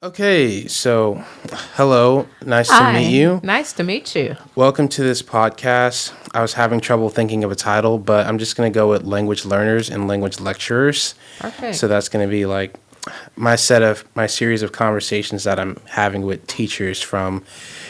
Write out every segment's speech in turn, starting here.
Okay, so hello, nice to meet Hi, you. nice to meet you. Welcome to this podcast. I was having trouble thinking of a title, but I'm just going to go with language learners and language lecturers. So Perfect. that's going to be like my series of conversations that I'm having with teachers from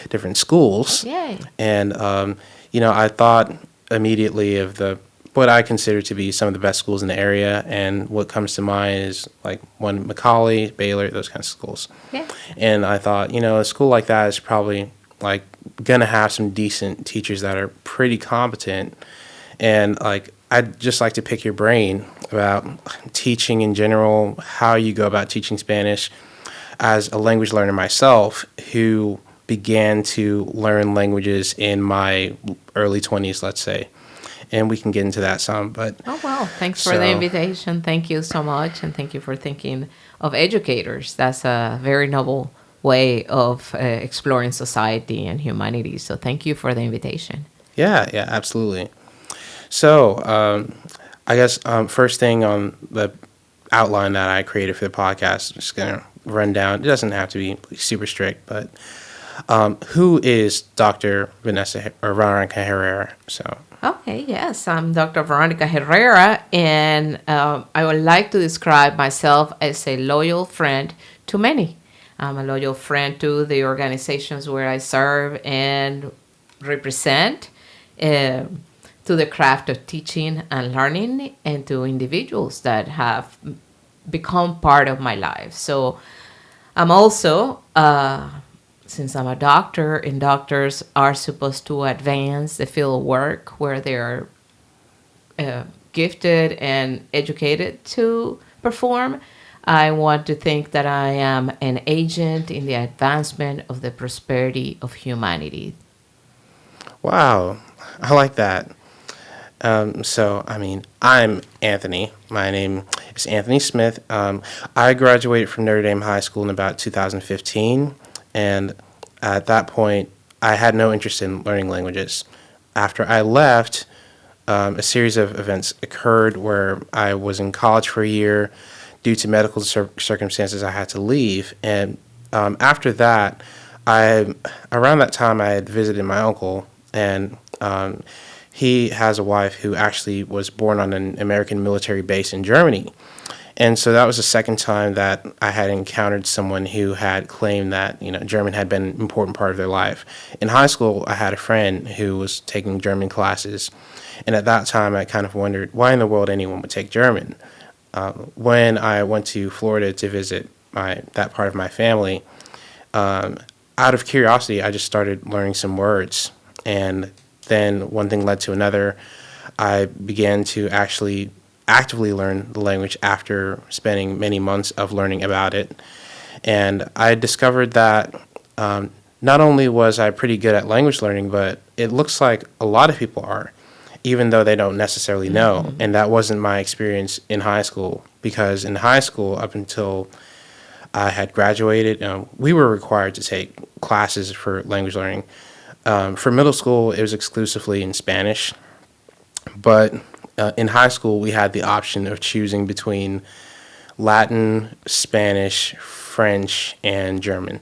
different schools. Yay. And I thought immediately of the what I consider to be some of the best schools in the area, and what comes to mind is like one McCallie, Baylor, those kinds of schools. Yeah. And I thought, a school like that is probably like gonna have some decent teachers that are pretty competent. And like I'd just like to pick your brain about teaching in general, how you go about teaching Spanish as a language learner myself who began to learn languages in my early 20s, let's say. And we can get into that some, but Oh, well, thanks for the so invitation. Thank you so much. And thank you for thinking of educators. That's a very noble way of exploring society and humanity. So thank you for the invitation. yeah, yeah, absolutely. So, I guess first thing on the outline that I created for the podcast, I'm just gonna run down. It doesn't have to be super strict, but who is Dr. Vanessa or Veronica Herrera? So, Okay, yes, I'm Dr. Veronica Herrera, and I would like to describe myself as a loyal friend to many. I'm a loyal friend to the organizations where I serve and represent, uh, to the craft of teaching and learning, and to individuals that have become part of my life. So I'm also, since I'm a doctor, and doctors are supposed to advance the field of work where they are gifted and educated to perform, I want to think that I am an agent in the advancement of the prosperity of humanity. wow, I like that. I'm Anthony. My name is Anthony Smith. I graduated from Notre Dame High School in about 2015, and at that point, I had no interest in learning languages. After I left, a series of events occurred where I was in college for a year. Due to medical circumstances, I had to leave, and after that, I around that time I had visited my uncle, and he has a wife who actually was born on an American military base in Germany. And so that was the second time that I had encountered someone who had claimed that, German had been an important part of their life. In high school, I had a friend who was taking German classes. And at that time, I kind of wondered why in the world anyone would take German. When I went to Florida to visit that part of my family, out of curiosity, I just started learning some words. And then one thing led to another. I began to actually actively learn the language after spending many months of learning about it. And I discovered that not only was I pretty good at language learning, but it looks like a lot of people are, even though they don't necessarily know. And that wasn't my experience in high school, because in high school, up until I had graduated, we were required to take classes for language learning. For middle school, it was exclusively in Spanish, but in high school, we had the option of choosing between Latin, Spanish, French, and German.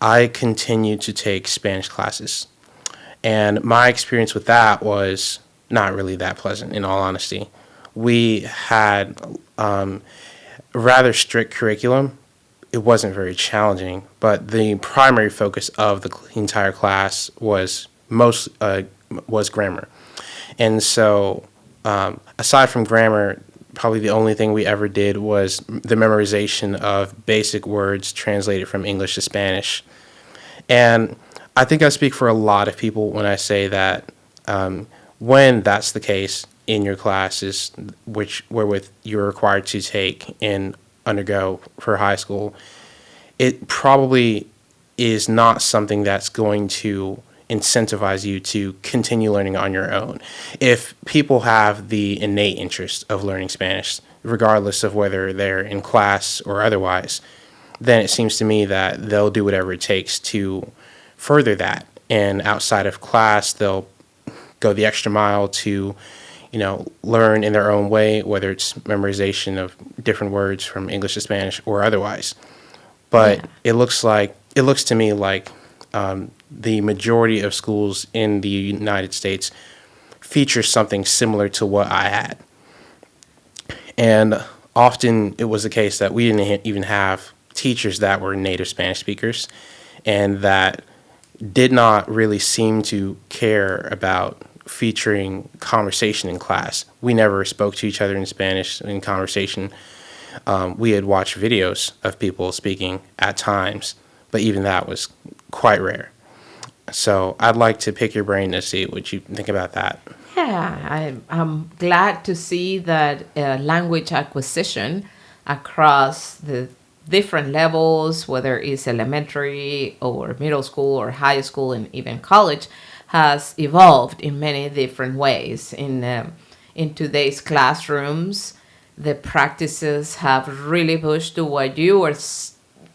I continued to take Spanish classes, and my experience with that was not really that pleasant, in all honesty. We had a rather strict curriculum. It wasn't very challenging, but the primary focus of the entire class was grammar. And so, aside from grammar, probably the only thing we ever did was the memorization of basic words translated from English to Spanish. And I think I speak for a lot of people when I say that when that's the case in your classes, which wherewith you're required to take and undergo for high school, it probably is not something that's going to incentivize you to continue learning on your own. If people have the innate interest of learning Spanish, regardless of whether they're in class or otherwise, then it seems to me that they'll do whatever it takes to further that. And outside of class, they'll go the extra mile to, learn in their own way, whether it's memorization of different words from English to Spanish or otherwise. but Yeah. it looks to me like the majority of schools in the United States feature something similar to what I had. And often it was the case that we didn't even have teachers that were native Spanish speakers and that did not really seem to care about featuring conversation in class. We never spoke to each other in Spanish in conversation. We had watched videos of people speaking at times, but even that was quite rare. So I'd like to pick your brain to see what you think about that. Yeah, I'm glad to see that language acquisition across the different levels, whether it's elementary or middle school or high school and even college, has evolved in many different ways. In today's classrooms, the practices have really pushed to what you were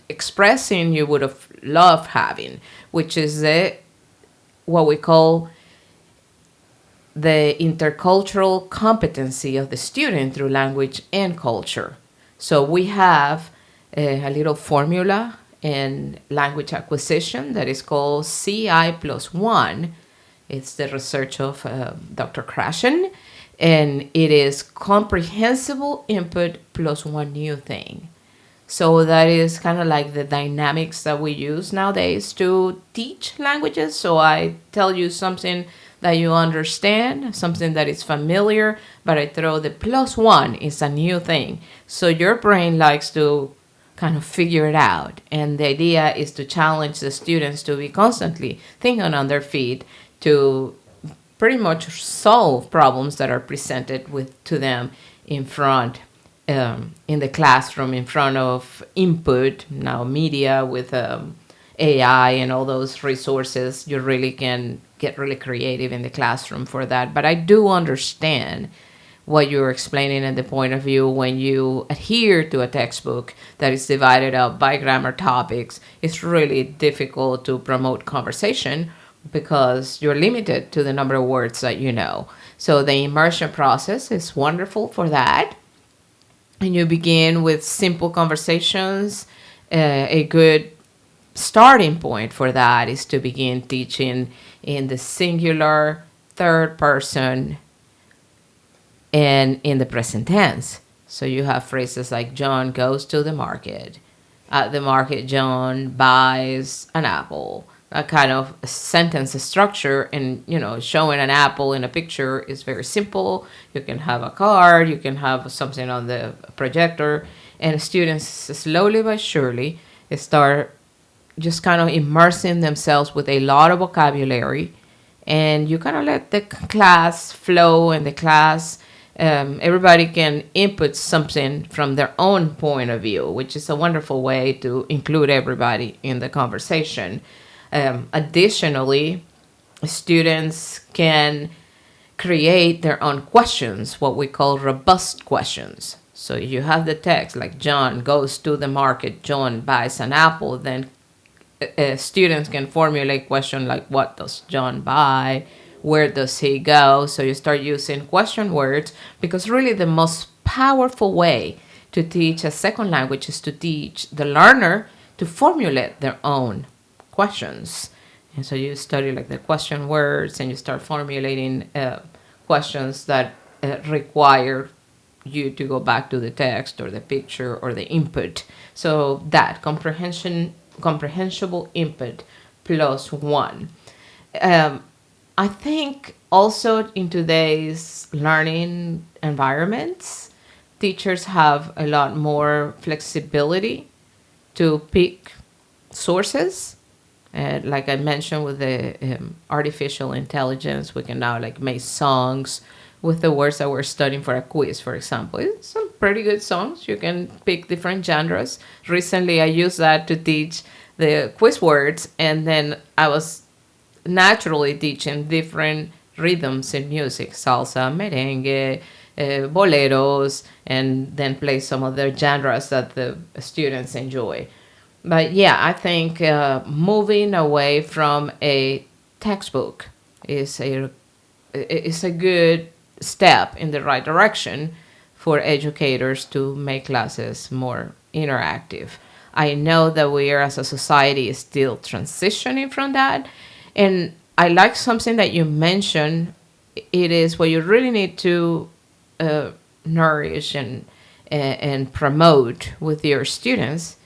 expressing you would have loved having, which is what we call the intercultural competency of the student through language and culture. So we have a little formula in language acquisition that is called CI+1. It's the research of Dr. Krashen, and it is comprehensible input plus one new thing. So that is kind of like the dynamics that we use nowadays to teach languages. So I tell you something that you understand, something that is familiar, but I throw the plus one is a new thing. So your brain likes to kind of figure it out. And the idea is to challenge the students to be constantly thinking on their feet to pretty much solve problems that are presented to them in front in the classroom, in front of input, now media with AI and all those resources. You really can get really creative in the classroom for that. But I do understand what you're explaining and the point of view when you adhere to a textbook that is divided up by grammar topics. It's really difficult to promote conversation because you're limited to the number of words that you know. So the immersion process is wonderful for that. And you begin with simple conversations. A good starting point for that is to begin teaching in the singular, third person, and in the present tense. So you have phrases like John goes to the market. At the market, John buys an apple. A kind of sentence structure, and showing an apple in a picture is very simple. You can have a card, you can have something on the projector, and students slowly but surely start just kind of immersing themselves with a lot of vocabulary, and you kind of let the class flow, and the class everybody can input something from their own point of view, which is a wonderful way to include everybody in the conversation. Additionally, students can create their own questions, what we call robust questions. So you have the text like John goes to the market, John buys an apple, then students can formulate questions like what does John buy, where does he go. So you start using question words, because really the most powerful way to teach a second language is to teach the learner to formulate their own questions. And so you study like the question words, and you start formulating questions that require you to go back to the text or the picture or the input. So that comprehensible input plus one. I think also in today's learning environments, teachers have a lot more flexibility to pick sources. Like I mentioned with the artificial intelligence, we can now like make songs with the words that we're studying for a quiz, for example. It's some pretty good songs. You can pick different genres. Recently, I used that to teach the quiz words, and then I was naturally teaching different rhythms in music, salsa, merengue, boleros, and then play some of the genres that the students enjoy. But yeah, I think moving away from a textbook is a good step in the right direction for educators to make classes more interactive. I know that we are, as a society, still transitioning from that. And I like something that you mentioned. It is what you really need to nourish and promote with your students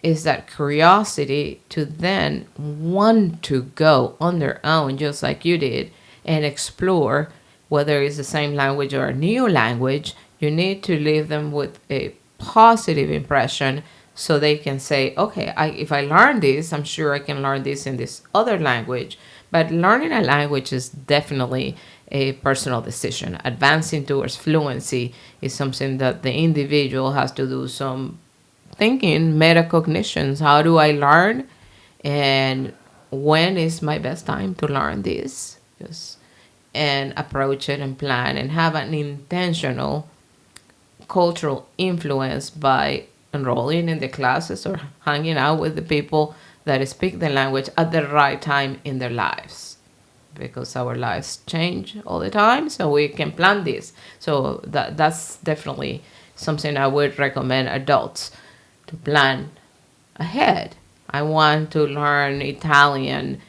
is that curiosity to then want to go on their own, just like you did, and explore whether it's the same language or a new language. You need to leave them with a positive impression so they can say, okay, if I learn this, I'm sure I can learn this in this other language. But learning a language is definitely a personal decision. Advancing towards fluency is something that the individual has to do some thinking, metacognitions. How do I learn? And when is my best time to learn this? Just and approach it and plan and have an intentional cultural influence by enrolling in the classes or hanging out with the people that speak the language at the right time in their lives, because our lives change all the time, so we can plan this. So that's definitely something I would recommend adults to plan ahead. I want to learn Italian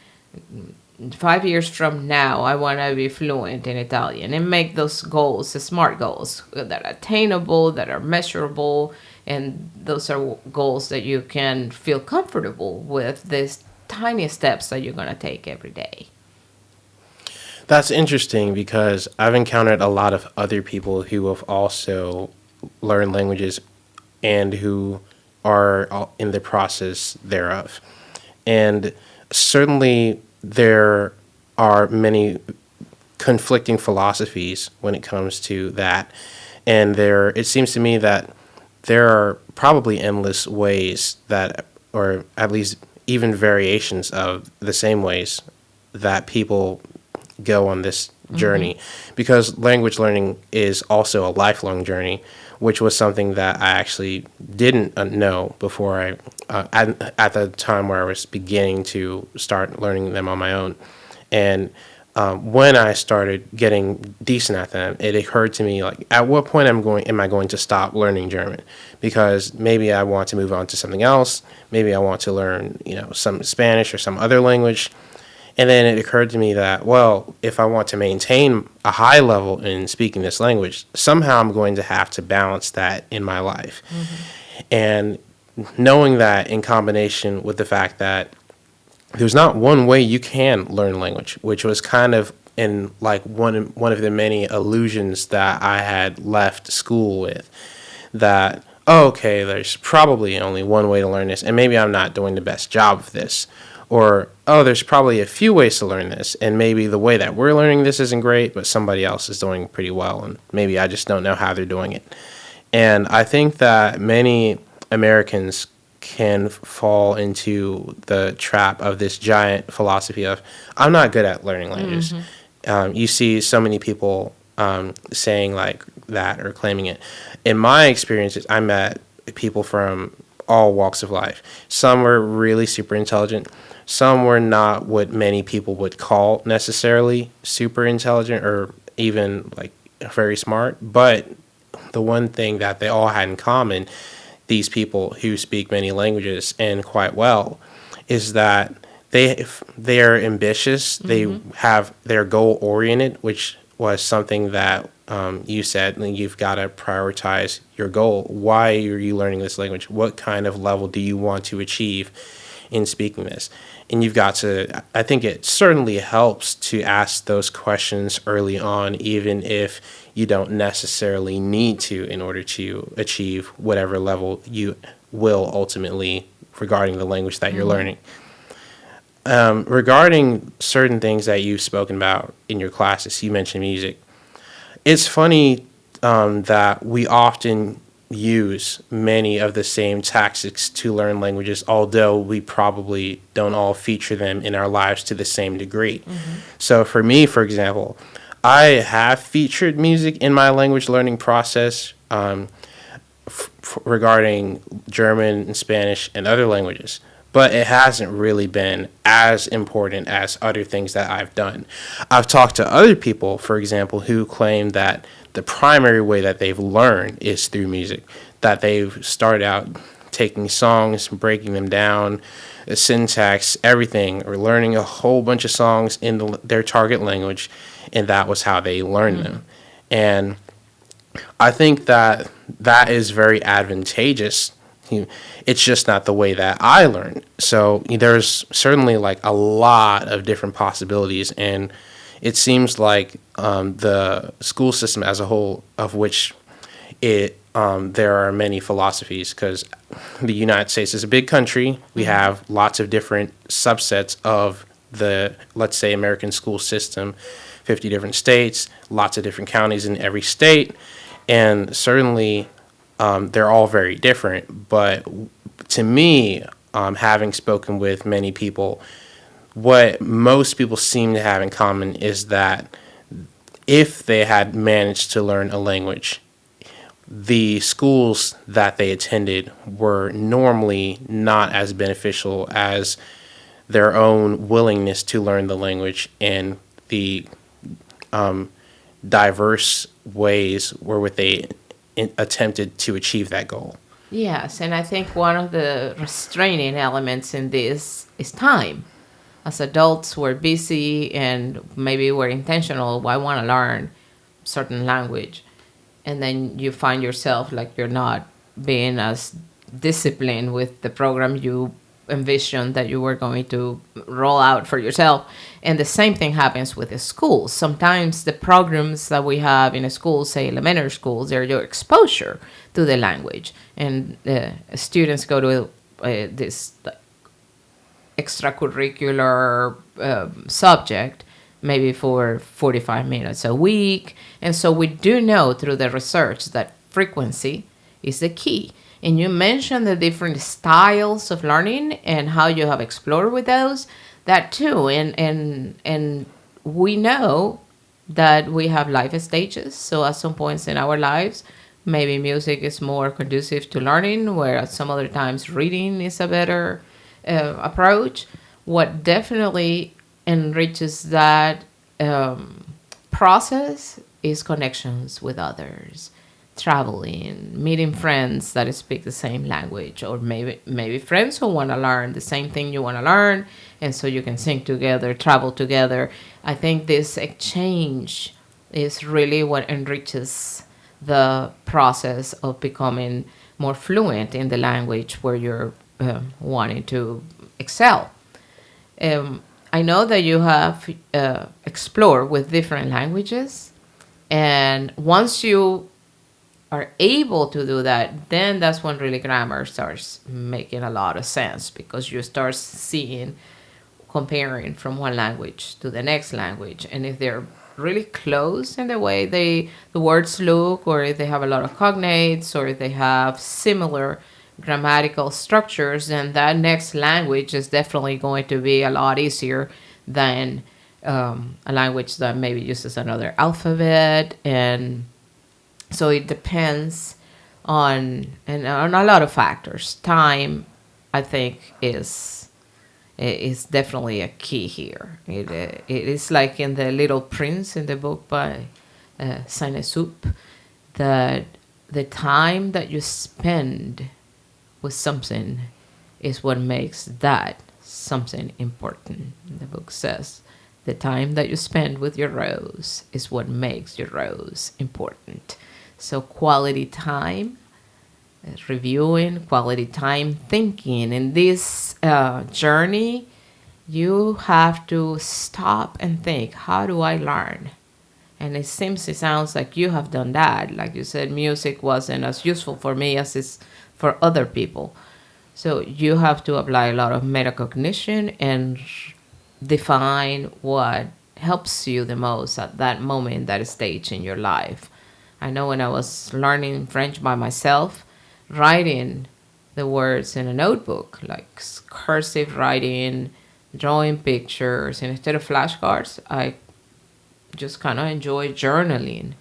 5 years from now. I want to be fluent in Italian, and make those goals smart goals that are attainable, that are measurable, and those are goals that you can feel comfortable with, these tiny steps that you're going to take every day. That's interesting because I've encountered a lot of other people who have also learned languages and who are in the process thereof. And certainly there are many conflicting philosophies when it comes to that. And it seems to me that there are probably endless ways that, or at least even variations of the same ways that people go on this journey, because language learning is also a lifelong journey, which was something that I actually didn't know before at the time where I was beginning to start learning them on my own. And when I started getting decent at them, it occurred to me, like, at what point am I going to stop learning German? Because maybe I want to move on to something else. Maybe I want to learn, some Spanish or some other language. And then it occurred to me that, well, if I want to maintain a high level in speaking this language, somehow I'm going to have to balance that in my life. And knowing that in combination with the fact that there's not one way you can learn language, which was kind of in like one of the many illusions that I had left school with, that, oh, okay, there's probably only one way to learn this, and maybe I'm not doing the best job of this. Or, oh, there's probably a few ways to learn this, and maybe the way that we're learning this isn't great, but somebody else is doing pretty well, and maybe I just don't know how they're doing it. And I think that many Americans can fall into the trap of this giant philosophy of, I'm not good at learning languages. You see so many people saying like that or claiming it. In my experiences, I met people from all walks of life. Some were really super intelligent. Some were not what many people would call necessarily super intelligent or even like very smart. But the one thing that they all had in common, these people who speak many languages and quite well, is that they're ambitious. They're goal oriented, which was something that you said. You've got to prioritize your goal. Why are you learning this language? What kind of level do you want to achieve in speaking this? And you've got to, I think it certainly helps to ask those questions early on, even if you don't necessarily need to in order to achieve whatever level you will ultimately regarding the language that you're learning. Regarding certain things that you've spoken about in your classes, you mentioned music. It's funny that we often use many of the same tactics to learn languages, although we probably don't all feature them in our lives to the same degree. So for me, for example, I have featured music in my language learning process regarding German and Spanish and other languages. But it hasn't really been as important as other things that I've done. I've talked to other people, for example, who claim that the primary way that they've learned is through music, that they've started out taking songs, breaking them down, the syntax, everything, or learning a whole bunch of songs in their target language, and that was how they learned them. And I think that that is very advantageous. It's just not the way that I learned. So there's certainly like a lot of different possibilities, and it seems like the school system as a whole, of which there are many philosophies, because the United States is a big country. We have lots of different subsets of the, let's say, American school system, 50 different states, lots of different counties in every state, and certainly they're all very different. But to me, having spoken with many people, what most people seem to have in common is that if they had managed to learn a language, the schools that they attended were normally not as beneficial as their own willingness to learn the language and the diverse ways wherewith they attempted to achieve that goal. Yes, and I think one of the restraining elements in this is time. As adults, we're busy and maybe we're intentional. I want to learn certain language. And then you find yourself like you're not being as disciplined with the program you envisioned that you were going to roll out for yourself. And the same thing happens with the schools. Sometimes the programs that we have in a school, say elementary schools, they're your exposure to the language. And students go to this extracurricular subject maybe for 45 minutes a week. And so we do know through the research that frequency is the key. And you mentioned the different styles of learning and how you have explored with those, that too. And we know that we have life stages. So at some points in our lives, maybe music is more conducive to learning, where at some other times reading is a better approach. What definitely enriches that process is connections with others, traveling, meeting friends that speak the same language, or maybe friends who want to learn the same thing you want to learn, and so you can sing together, travel together. I think this exchange is really what enriches the process of becoming more fluent in the language where you're wanting to excel. I know that you have explored with different languages, and once you are able to do that, then that's when really grammar starts making a lot of sense, because you start seeing, comparing from one language to the next language, and if they're really close in the way the words look, or if they have a lot of cognates, or if they have similar grammatical structures, then that next language is definitely going to be a lot easier than a language that maybe uses another alphabet. And so it depends on a lot of factors. Time, I think, is definitely a key here. It is like in The Little Prince, in the book by Saint-Exupéry, that the time that you spend with something is what makes that something important. The book says the time that you spend with your rose is what makes your rose important. So quality time reviewing, quality time thinking. In this journey, you have to stop and think, how do I learn? And it sounds like you have done that. Like you said, music wasn't as useful for me as it's for other people. So you have to apply a lot of metacognition and define what helps you the most at that moment, that stage in your life. I know when I was learning French by myself, writing the words in a notebook, like cursive writing, drawing pictures, and instead of flashcards, I just kind of enjoy journaling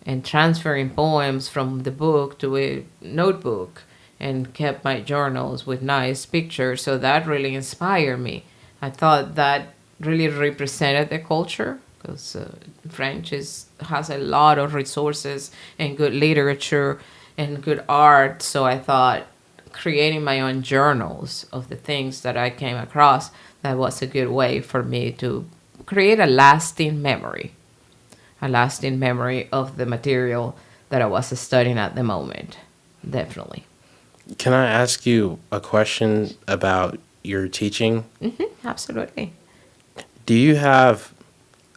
and transferring poems from the book to a notebook, and kept my journals with nice pictures. So that really inspired me. I thought that really represented the culture, because French has a lot of resources and good literature and good art. So I thought creating my own journals of the things that I came across. That was a good way for me to create a lasting memory of the material that I was studying at the moment. Definitely. Can I ask you a question about your teaching? Absolutely. Do you have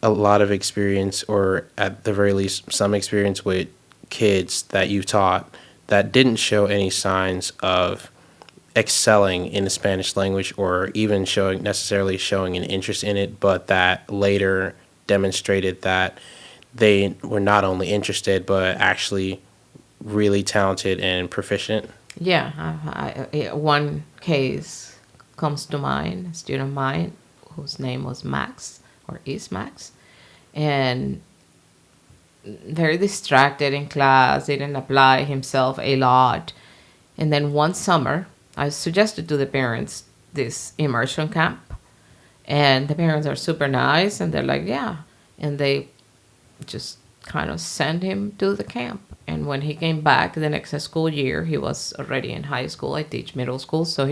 a lot of experience, or at the very least some experience, with kids that you taught that didn't show any signs of excelling in the Spanish language, or even necessarily showing an interest in it, but that later demonstrated that they were not only interested but actually really talented and proficient? Yeah, one case comes to mind, a student of mine whose name was Max, or is Max, and very distracted in class, didn't apply himself a lot. And then one summer, I suggested to the parents this immersion camp, and the parents are super nice, and they're like, yeah, and they just kind of sent him to the camp. And when he came back the next school year, he was already in high school. I teach middle school, so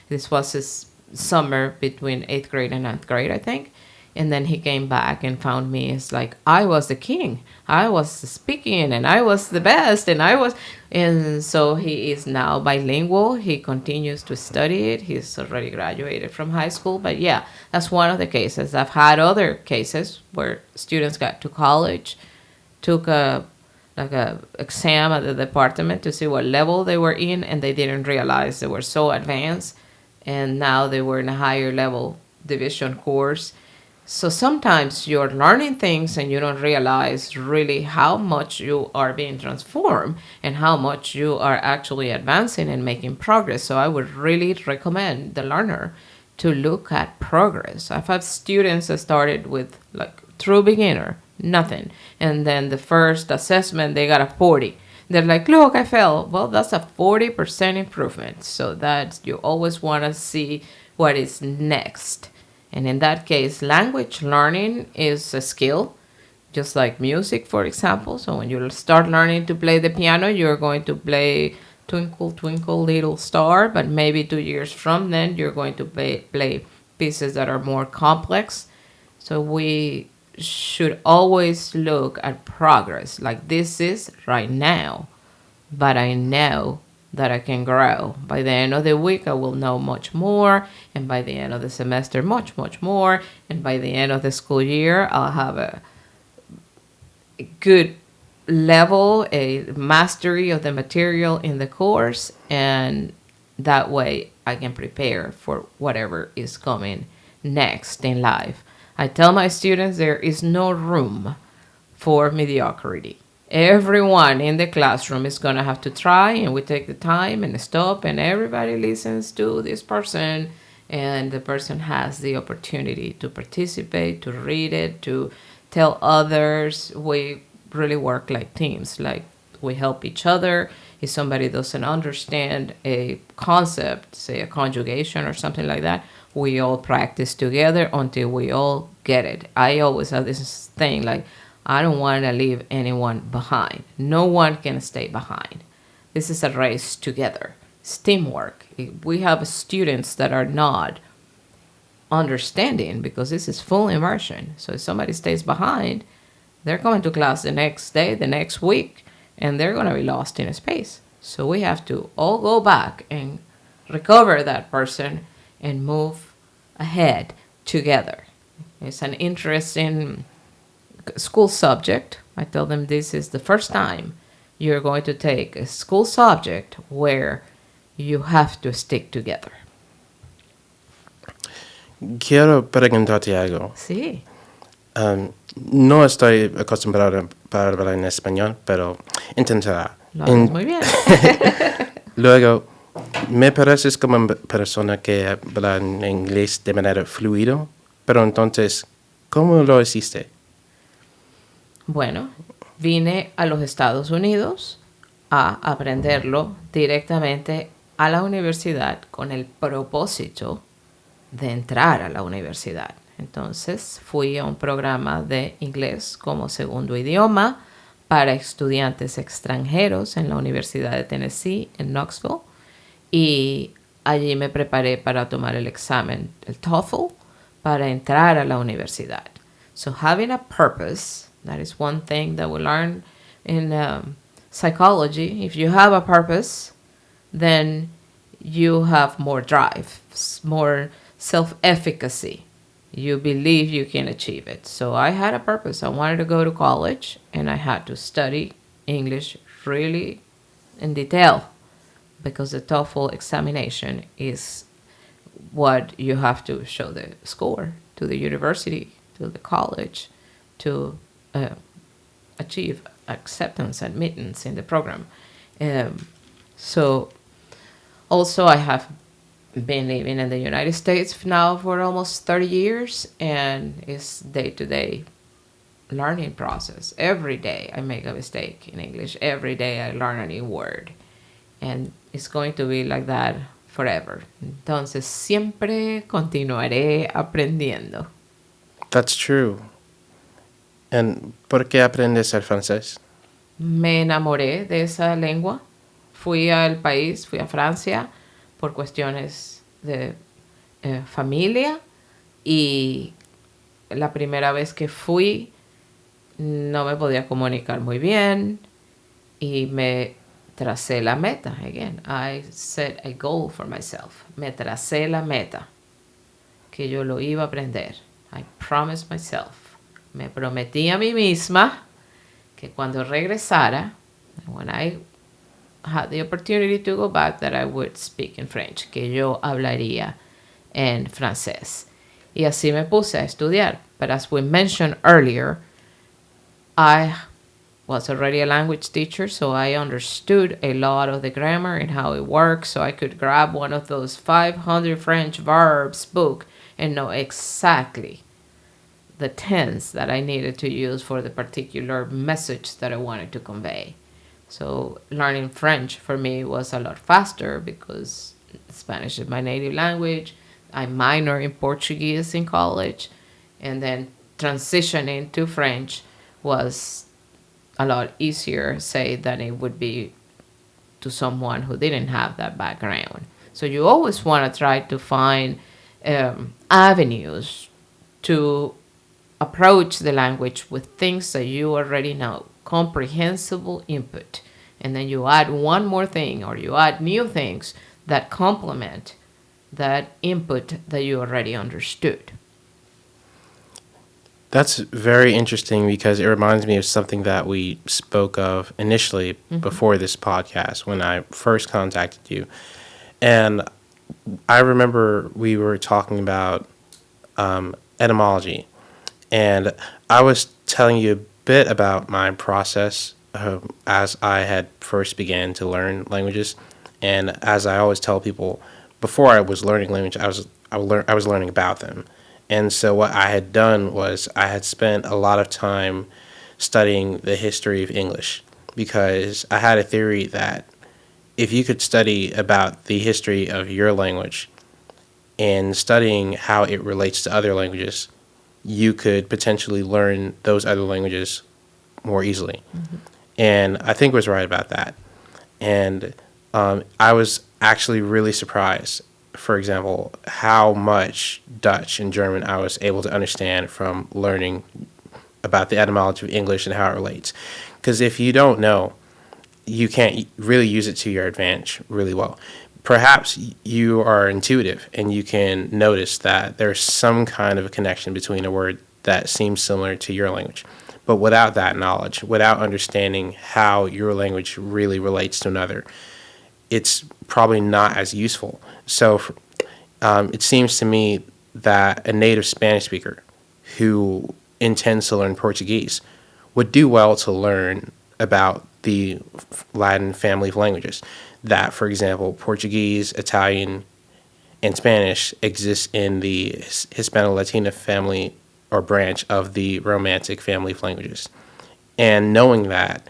this was his summer between 8th grade and 9th grade, I think. And then he came back and found me. It's like, I was the king. I was speaking, and I was the best, and so he is now bilingual. He continues to study it. He's already graduated from high school. But yeah, that's one of the cases. I've had other cases where students got to college, took a exam at the department to see what level they were in, and they didn't realize they were so advanced, and now they were in a higher level division course. So sometimes you're learning things and you don't realize really how much you are being transformed and how much you are actually advancing and making progress. So I would really recommend the learner to look at progress. I've had students that started with like true beginner, nothing. And then the first assessment, they got a 40. They're like, look, I failed. Well, that's a 40% improvement. So that you always want to see what is next. And in that case, language learning is a skill, just like music, for example. So when you start learning to play the piano, you're going to play Twinkle, Twinkle, Little Star. But maybe 2 years from then, you're going to play pieces that are more complex. So we should always look at progress. Like, this is right now, but I know that I can grow. By the end of the week, I will know much more. And by the end of the semester, much, much more. And by the end of the school year, I'll have a good level, a mastery of the material in the course. And that way I can prepare for whatever is coming next in life. I tell my students there is no room for mediocrity. Everyone in the classroom is going to have to try, and we take the time and stop, and everybody listens to this person, and the person has the opportunity to participate, to read it, to tell others. We really work like teams, like we help each other. If somebody doesn't understand a concept, say a conjugation or something like that, we all practice together until we all get it. I always have this thing like, I don't want to leave anyone behind. No one can stay behind. This is a race together. It's teamwork. We have students that are not understanding because this is full immersion. So if somebody stays behind, they're coming to class the next day, the next week, and they're going to be lost in space. So we have to all go back and recover that person and move ahead together. It's an interesting school subject. I tell them this is the first time you're going to take a school subject where you have to stick together. Quiero preguntarte algo. Sí. No estoy acostumbrado para hablar en español, pero intentará. Lo haces muy bien. Luego, me pareces como una persona que habla en inglés de manera fluida, pero entonces, ¿cómo lo hiciste? Bueno, vine a los Estados Unidos a aprenderlo directamente a la universidad con el propósito de entrar a la universidad. Entonces fui a un programa de inglés como segundo idioma para estudiantes extranjeros en la Universidad de Tennessee en Knoxville. y allí me preparé para tomar el examen, el TOEFL, para entrar a la universidad. So having a purpose, that is one thing that we learn in psychology. If you have a purpose, then you have more drive, more self-efficacy. You believe you can achieve it. So I had a purpose. I wanted to go to college, and I had to study English really in detail, because the TOEFL examination is what you have to show the score to the university, to the college, to achieve acceptance, admittance in the program. So also I have been living in the United States now for almost 30 years, and it's day-to-day learning process. Every day I make a mistake in English. Every day I learn a new word. And it's going to be like that forever. Entonces siempre continuaré aprendiendo. That's true. And ¿por qué aprendes el francés? Me enamoré de esa lengua. Fui al país, fui a Francia por cuestiones de familia, y la primera vez que fui no me podía comunicar muy bien y me tracé la meta. Again, I set a goal for myself. Me tracé la meta que yo lo iba a aprender. I promised myself. Me prometí a mí misma que cuando regresara, when I had the opportunity to go back, that I would speak in French, que yo hablaría en francés. Y así me puse a estudiar. But as we mentioned earlier, I was already a language teacher, so I understood a lot of the grammar and how it works, so I could grab one of those 500 French verbs book and know exactly the tense that I needed to use for the particular message that I wanted to convey. So learning French for me was a lot faster because Spanish is my native language. I minored in Portuguese in college, and then transitioning to French was a lot easier, say, than it would be to someone who didn't have that background. So you always want to try to find avenues to approach the language with things that you already know. Comprehensible input. And then you add one more thing, or you add new things that complement that input that you already understood. That's very interesting because it reminds me of something that we spoke of initially before this podcast when I first contacted you. And I remember we were talking about etymology. And I was telling you a bit about my process as I had first began to learn languages. And as I always tell people, before I was learning language, I was learning about them. And so what I had done was I had spent a lot of time studying the history of English, because I had a theory that if you could study about the history of your language and studying how it relates to other languages, you could potentially learn those other languages more easily. And I think was right about that. And I was actually really surprised, for example, how much Dutch and German I was able to understand from learning about the etymology of English and how it relates. Because if you don't know, you can't really use it to your advantage really well. Perhaps you are intuitive and you can notice that there's some kind of a connection between a word that seems similar to your language. But without that knowledge, without understanding how your language really relates to another, it's probably not as useful. So it seems to me that a native Spanish speaker who intends to learn Portuguese would do well to learn about the Latin family of languages. That, for example, Portuguese, Italian, and Spanish exist in the Hispano-Latina family or branch of the Romantic family of languages. And knowing that,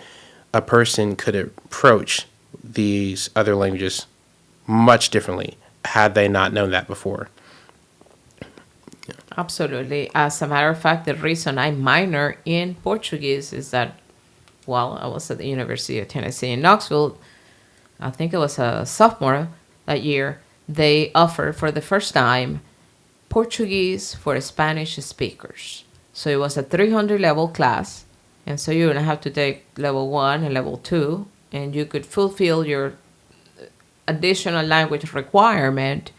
a person could approach these other languages much differently had they not known that before. Absolutely. As a matter of fact, the reason I minor in Portuguese is that while I was at the University of Tennessee in Knoxville, I think it was a sophomore, that year, they offered for the first time Portuguese for Spanish speakers. So it was a 300 level class, and so you're gonna have to take level 1 and level 2, and you could fulfill your additional language requirement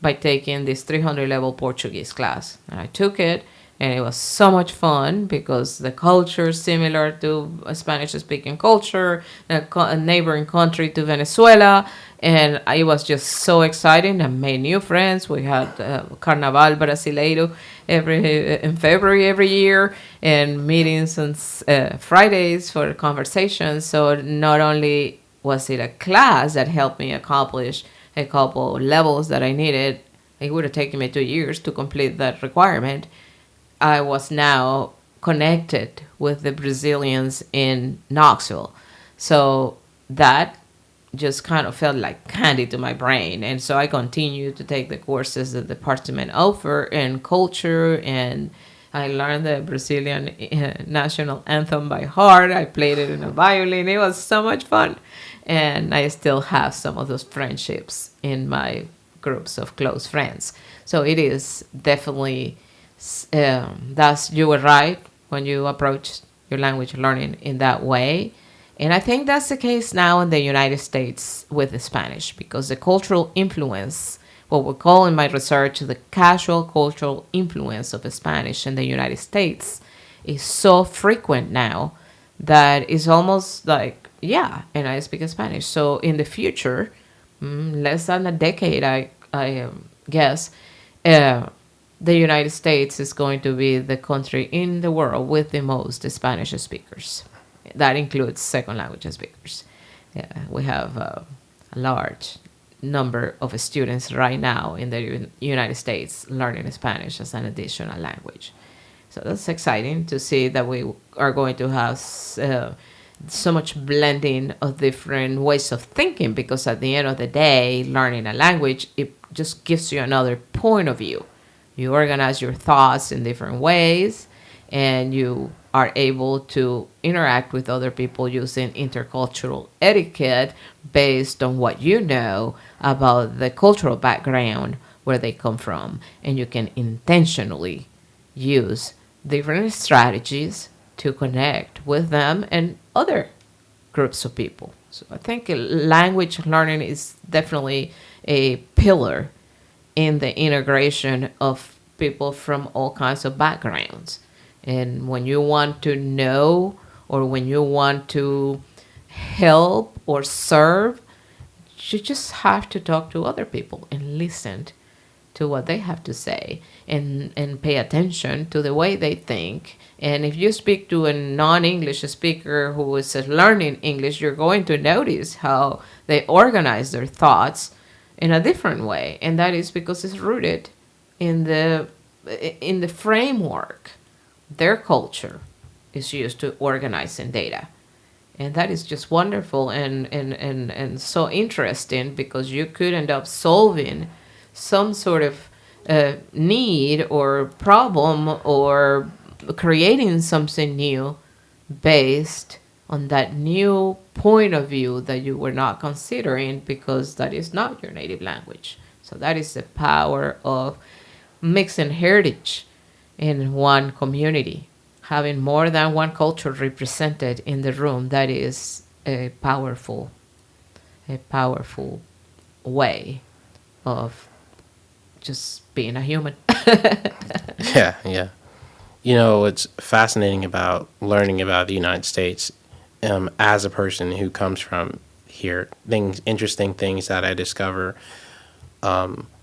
by taking this 300 level Portuguese class. And I took it, and it was so much fun because the culture is similar to a Spanish speaking culture, a neighboring country to Venezuela. And it was just so exciting. I made new friends. We had Carnaval Brasileiro in February every year, and meetings on Fridays for conversations. So not only was it a class that helped me accomplish a couple levels that I needed, it would have taken me 2 years to complete that requirement. I was now connected with the Brazilians in Knoxville. So that just kind of felt like candy to my brain. And so I continued to take the courses that the department offered in culture, and I learned the Brazilian national anthem by heart. I played it in a violin. It was so much fun. And I still have some of those friendships in my groups of close friends. So it is definitely, you were right when you approach your language learning in that way. And I think that's the case now in the United States with the Spanish, because the cultural influence, what we call in my research the casual cultural influence of Spanish in the United States, is so frequent now that it's almost like, yeah, and I speak Spanish. So in the future, less than a decade, I guess, the United States is going to be the country in the world with the most Spanish speakers. That includes second language speakers. Yeah, we have a large number of students right now in the United States learning Spanish as an additional language. So that's exciting to see that we are going to have so much blending of different ways of thinking, because at the end of the day, learning a language, it just gives you another point of view. You organize your thoughts in different ways, and you are able to interact with other people using intercultural etiquette based on what you know about the cultural background where they come from. And you can intentionally use different strategies to connect with them and other groups of people. So I think language learning is definitely a pillar in the integration of people from all kinds of backgrounds. And when you want to know, or when you want to help or serve, you just have to talk to other people and listen to what they have to say, and pay attention to the way they think. And if you speak to a non-English speaker who is learning English, you're going to notice how they organize their thoughts in a different way. And that is because it's rooted in the framework their culture is used to organizing data. And that is just wonderful and so interesting, because you could end up solving some sort of need or problem, or creating something new based on that new point of view that you were not considering, because that is not your native language. So that is the power of mixing heritage in one community, having more than one culture represented in the room. That is a powerful way of just being a human. Yeah. You know, what's fascinating about learning about the United States, as a person who comes from here, interesting things that I discover.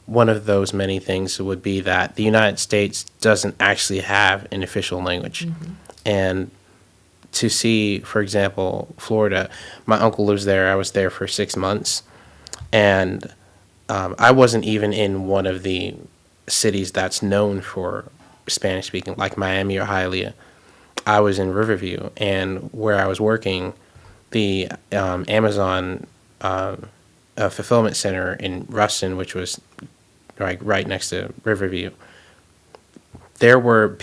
One of those many things would be that the United States doesn't actually have an official language. Mm-hmm. And to see, for example, Florida, my uncle lives there. I was there for 6 months. And I wasn't even in one of the cities that's known for Spanish speaking, like Miami or Hialeah. I was in Riverview, and where I was working, the Amazon fulfillment center in Ruston, which was right next to Riverview, there were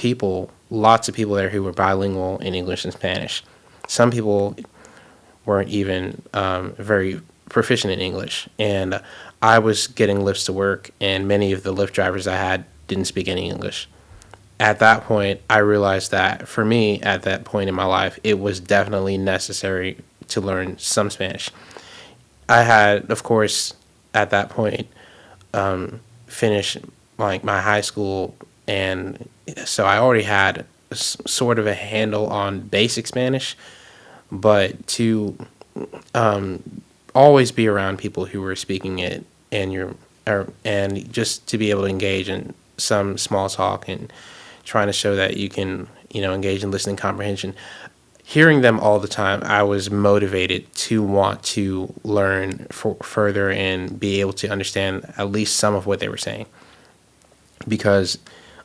lots of people there who were bilingual in English and Spanish. Some people weren't even very proficient in English, and I was getting lifts to work, and many of the Lyft drivers I had didn't speak any English. At that point, I realized that for me, at that point in my life, it was definitely necessary to learn some Spanish. I had, of course, at that point, finished like my high school, and so I already had sort of a handle on basic Spanish, but to always be around people who were speaking it, and and just to be able to engage in some small talk and trying to show that you can, engage in listening comprehension. Hearing them all the time, I was motivated to want to learn further and be able to understand at least some of what they were saying. Because,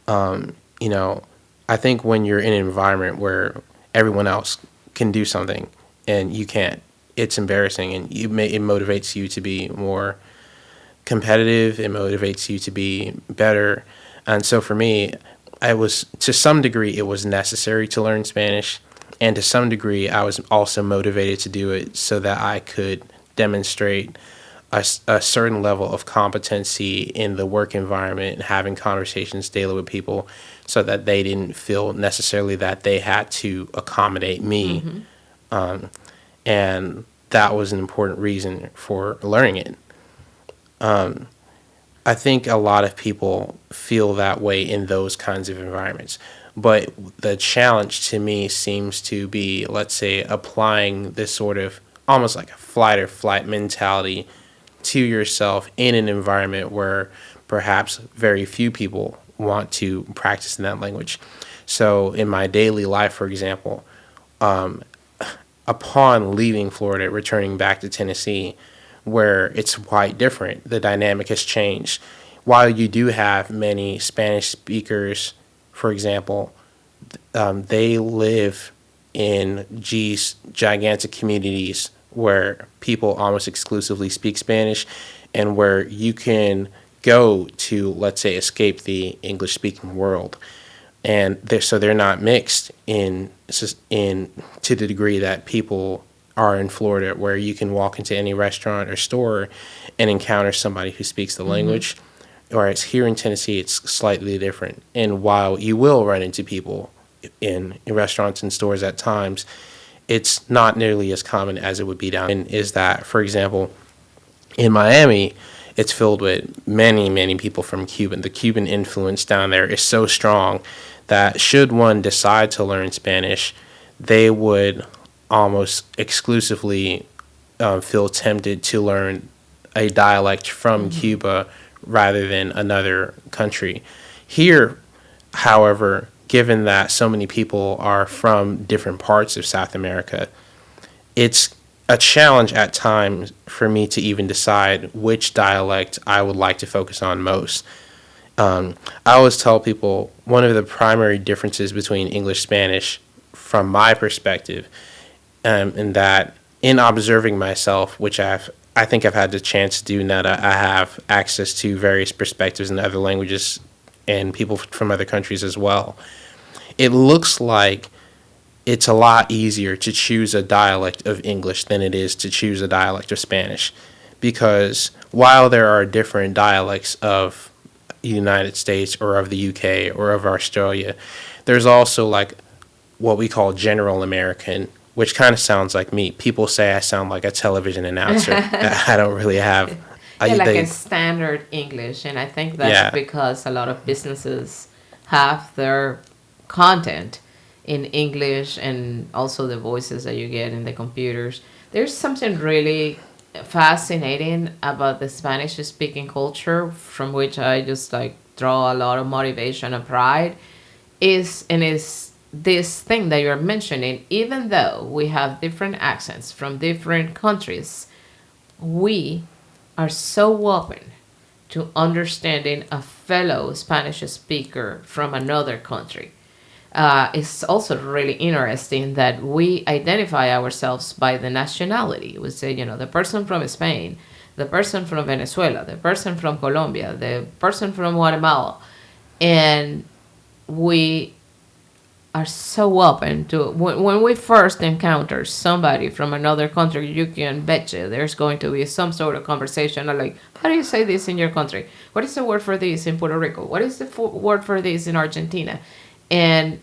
I think when you're in an environment where everyone else can do something and you can't, it's embarrassing, and it motivates you to be more competitive. It motivates you to be better. And so for me, to some degree, it was necessary to learn Spanish. And to some degree, I was also motivated to do it so that I could demonstrate a certain level of competency in the work environment and having conversations daily with people, so that they didn't feel necessarily that they had to accommodate me. And that was an important reason for learning it. I think a lot of people feel that way in those kinds of environments. But the challenge to me seems to be, let's say, applying this sort of almost like a flight or flight mentality to yourself in an environment where perhaps very few people want to practice in that language. So in my daily life, for example, upon leaving Florida, returning back to Tennessee, where it's quite different, the dynamic has changed. While you do have many Spanish speakers, for example, they live in gigantic communities where people almost exclusively speak Spanish, and where you can go to, let's say, escape the English-speaking world. And they're not mixed in to the degree that people are in Florida, where you can walk into any restaurant or store and encounter somebody who speaks the language. Whereas here in Tennessee, it's slightly different. And while you will run into people in restaurants and stores at times, it's not nearly as common as it would be down. And is that, for example, in Miami, it's filled with many, many people from Cuba. The Cuban influence down there is so strong that should one decide to learn Spanish, they would almost exclusively feel tempted to learn a dialect from Cuba rather than another country. Here, however, given that so many people are from different parts of South America, it's a challenge at times for me to even decide which dialect I would like to focus on most. I always tell people one of the primary differences between English Spanish, from my perspective, in that in observing myself, which I think I've had the chance to do now that I have access to various perspectives in other languages and people from other countries as well, it looks like it's a lot easier to choose a dialect of English than it is to choose a dialect of Spanish. Because while there are different dialects of the United States or of the UK or of Australia, there's also like what we call general American, which kind of sounds like me. People say I sound like a television announcer. I don't really have... a standard English. And I think that's because a lot of businesses have their content in English, and also the voices that you get in the computers. There's something really fascinating about the Spanish speaking culture, from which I just draw a lot of motivation and pride, is this thing that you're mentioning. Even though we have different accents from different countries, we are so open to understanding a fellow Spanish speaker from another country. It's also really interesting that we identify ourselves by the nationality. We say, the person from Spain, the person from Venezuela, the person from Colombia, the person from Guatemala. And we are so open to when we first encounter somebody from another country, you can bet you there's going to be some sort of conversation like, how do you say this in your country? What is the word for this in Puerto Rico? What is the word for this in Argentina? And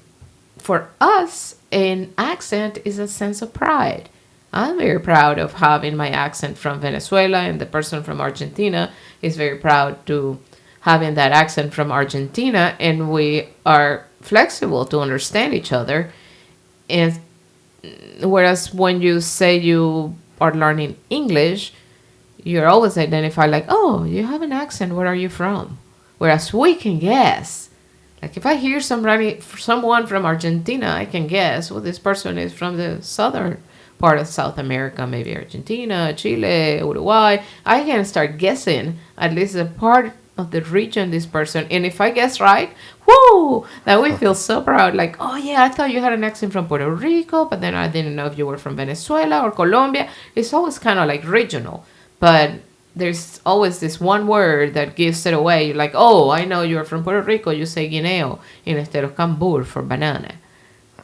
for us, an accent is a sense of pride. I'm very proud of having my accent from Venezuela, and the person from Argentina is very proud to having that accent from Argentina, and we are flexible to understand each other. And whereas when you say you are learning English, you're always identified like, oh, you have an accent. Where are you from? Whereas we can guess. Like if I hear someone from Argentina, I can guess, well, this person is from the southern part of South America, maybe Argentina, Chile, Uruguay. I can start guessing at least a part of the region this person. And if I guess right, whoo, that we feel so proud. Like, oh yeah, I thought you had an accent from Puerto Rico, but then I didn't know if you were from Venezuela or Colombia. It's always kind of like regional. But there's always this one word that gives it away. You're like, oh, I know you're from Puerto Rico. You say guineo instead of cambur for banana.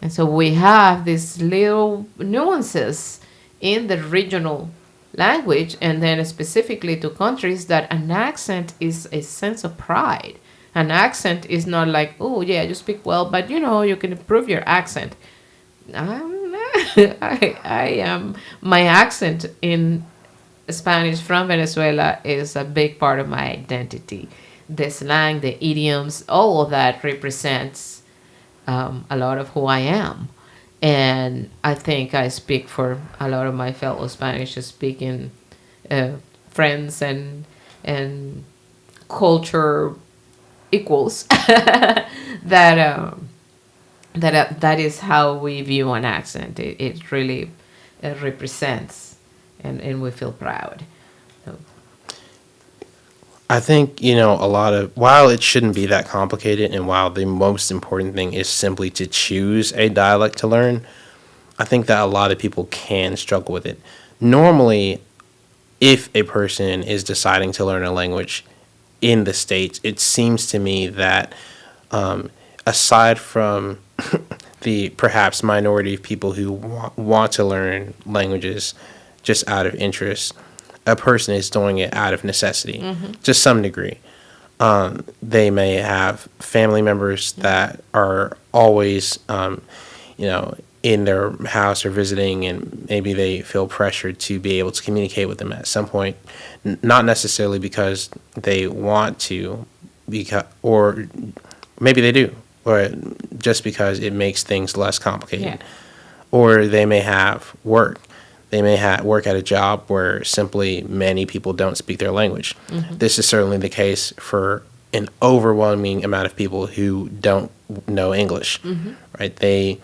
And so we have these little nuances in the regional language, and then specifically to countries, that an accent is a sense of pride. An accent is not like, oh, yeah, you speak well, but, you can improve your accent. I am, my accent in Spanish from Venezuela is a big part of my identity. The slang, the idioms, all of that represents a lot of who I am. And I think I speak for a lot of my fellow Spanish-speaking friends and culture equals that is how we view an accent. It really represents, and we feel proud. So. I think, while it shouldn't be that complicated and while the most important thing is simply to choose a dialect to learn, I think that a lot of people can struggle with it. Normally, if a person is deciding to learn a language in the States, it seems to me that aside from the perhaps minority of people who want to learn languages just out of interest, a person is doing it out of necessity, to some degree. They may have family members that are always, in their house or visiting, and maybe they feel pressured to be able to communicate with them at some point, not necessarily because they want to, or maybe they do, or just because it makes things less complicated. Yeah. Or they may have work. They may work at a job where simply many people don't speak their language. This is certainly the case for an overwhelming amount of people who don't know English, right? They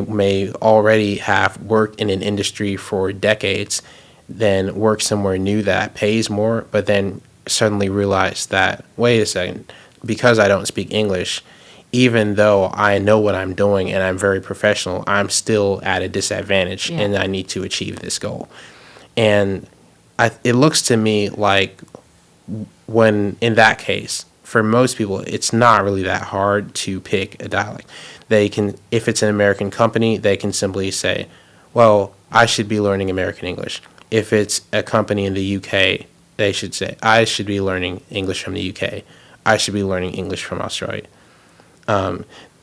may already have worked in an industry for decades, then work somewhere new that pays more, but then suddenly realize that, wait a second, because I don't speak English, even though I know what I'm doing and I'm very professional, I'm still at a disadvantage, and I need to achieve this goal. And it looks to me like when, in that case, for most people, it's not really that hard to pick a dialect. They can, if it's an American company, they can simply say, well, I should be learning American English. If it's a company in the UK, they should say, I should be learning English from the UK. I should be learning English from Australia.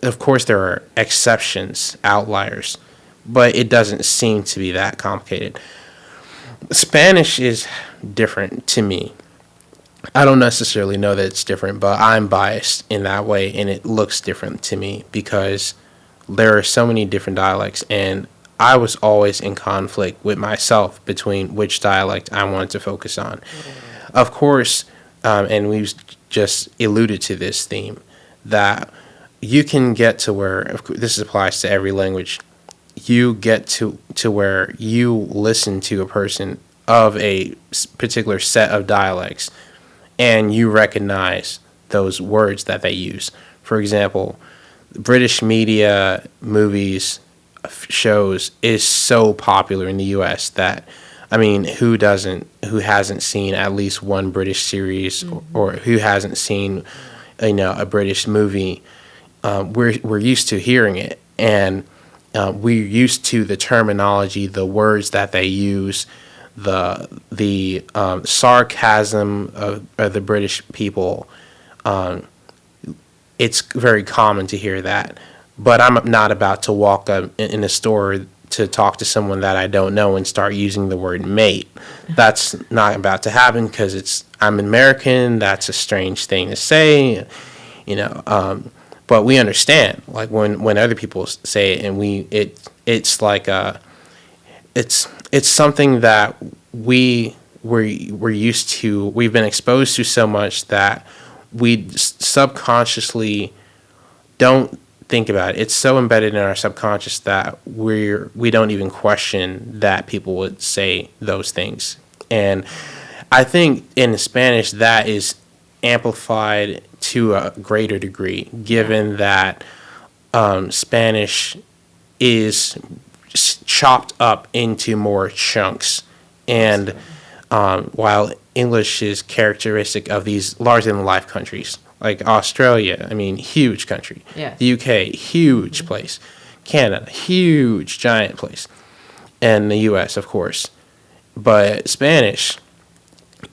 Of course, there are exceptions, outliers, but it doesn't seem to be that complicated. Spanish is different to me. I don't necessarily know that it's different, but I'm biased in that way, and it looks different to me because there are so many different dialects, and I was always in conflict with myself between which dialect I wanted to focus on. Of course, and we've just alluded to this theme, that you can get to where, this applies to every language, you get to where you listen to a person of a particular set of dialects and you recognize those words that they use. For example, British media, movies, shows is so popular in the U.S. that, I mean, who hasn't seen at least one British series or who hasn't seen, a British movie we're used to hearing it, and we're used to the terminology, the words that they use, the sarcasm of the British people. It's very common to hear that, but I'm not about to walk up in a store to talk to someone that I don't know and start using the word mate. That's not about to happen because I'm American. That's a strange thing to say, you know. But we understand, like when other people say it, and it's like it's something that we're used to. We've been exposed to so much that we subconsciously don't think about it. It's so embedded in our subconscious that we don't even question that people would say those things. And I think in Spanish that is amplified to a greater degree, given that Spanish is chopped up into more chunks, and while English is characteristic of these larger than life countries like Australia, I mean, huge country. Yes. The UK, huge place. Canada, huge, giant place. And the US, of course. But Spanish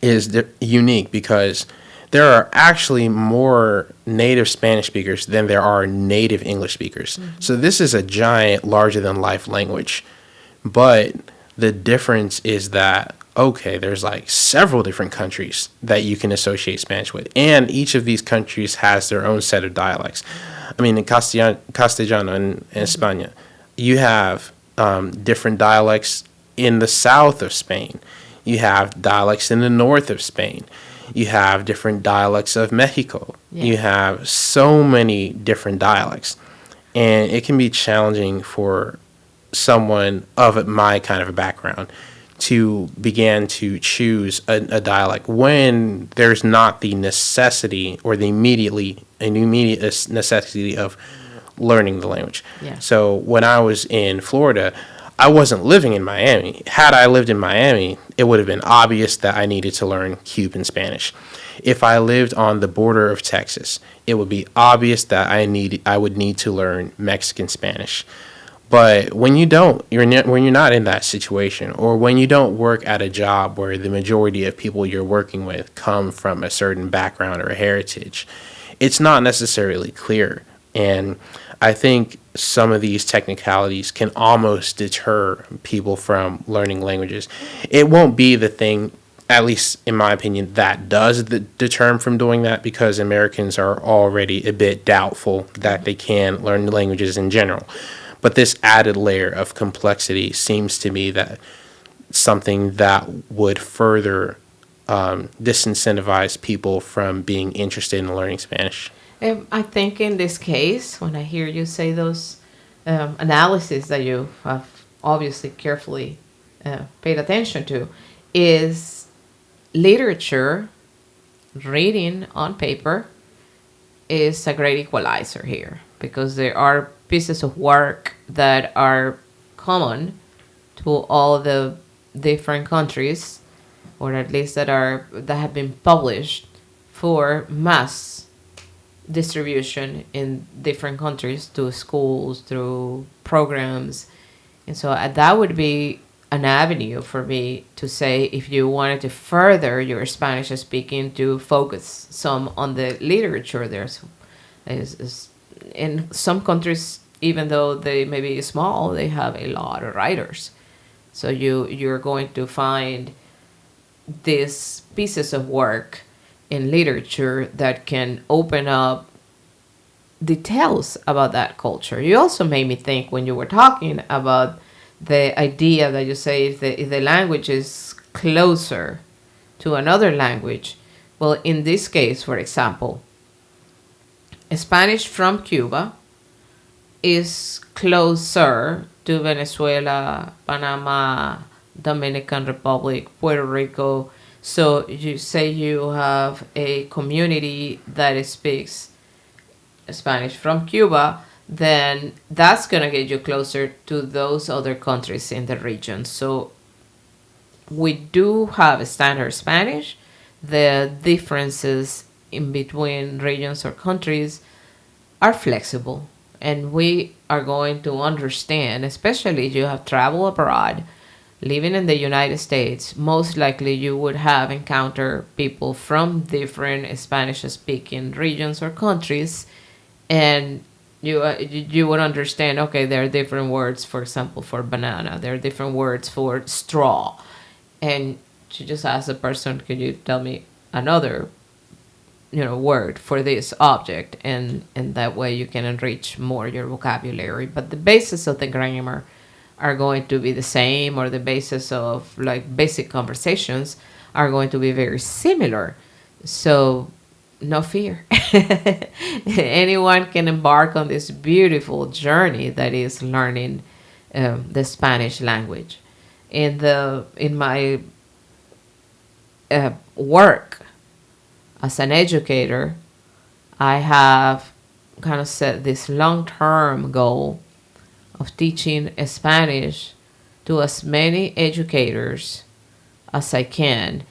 is unique because there are actually more native Spanish speakers than there are native English speakers. Mm-hmm. So this is a giant, larger than life language. But the difference is that, okay, there's like several different countries that you can associate Spanish with, and each of these countries has their own set of dialects. I mean, in Castellano in España, you have different dialects in the south of Spain. You have dialects in the north of Spain. You have different dialects of Mexico. Yeah. You have so many different dialects, and it can be challenging for someone of my kind of a background to begin to choose a dialect when there's not the necessity or the immediate necessity of learning the language. Yeah. So when I was in Florida, I wasn't living in Miami. Had I lived in Miami, it would have been obvious that I needed to learn Cuban Spanish. If I lived on the border of Texas, it would be obvious that I would need to learn Mexican Spanish. But when you don't, when you're not in that situation, or when you don't work at a job where the majority of people you're working with come from a certain background or heritage, it's not necessarily clear. And I think some of these technicalities can almost deter people from learning languages. It won't be the thing, at least in my opinion, that does deter them from doing that, because Americans are already a bit doubtful that they can learn languages in general. But this added layer of complexity seems to me that something that would further disincentivize people from being interested in learning Spanish. I think in this case, when I hear you say those analysis that you have obviously carefully paid attention to, is literature, reading on paper, is a great equalizer here, because there are pieces of work that are common to all the different countries, or at least that have been published for mass distribution in different countries, to schools, through programs. And so that would be an avenue for me to say, if you wanted to further your Spanish speaking, to focus some on the literature. There's in some countries, even though they may be small, they have a lot of writers. So you're going to find these pieces of work in literature that can open up details about that culture. You also made me think, when you were talking about the idea that you say, if the language is closer to another language. Well, in this case, for example, Spanish from Cuba is closer to Venezuela, Panama, Dominican Republic, Puerto Rico. So you say you have a community that speaks Spanish from Cuba, then that's going to get you closer to those other countries in the region. So we do have a standard Spanish. The differences in between regions or countries are flexible, and we are going to understand, especially if you have traveled abroad, living in the United States. Most likely you would have encountered people from different Spanish speaking regions or countries, and you would understand, okay, there are different words, for example, for banana, there are different words for straw, and you just ask the person, could you tell me another word for this object, and that way you can enrich more your vocabulary. But the basis of the grammar are going to be the same, or the basis of like basic conversations are going to be very similar. So no fear. Anyone can embark on this beautiful journey that is learning the Spanish language. In my work as an educator, I have kind of set this long-term goal of teaching Spanish to as many educators as I can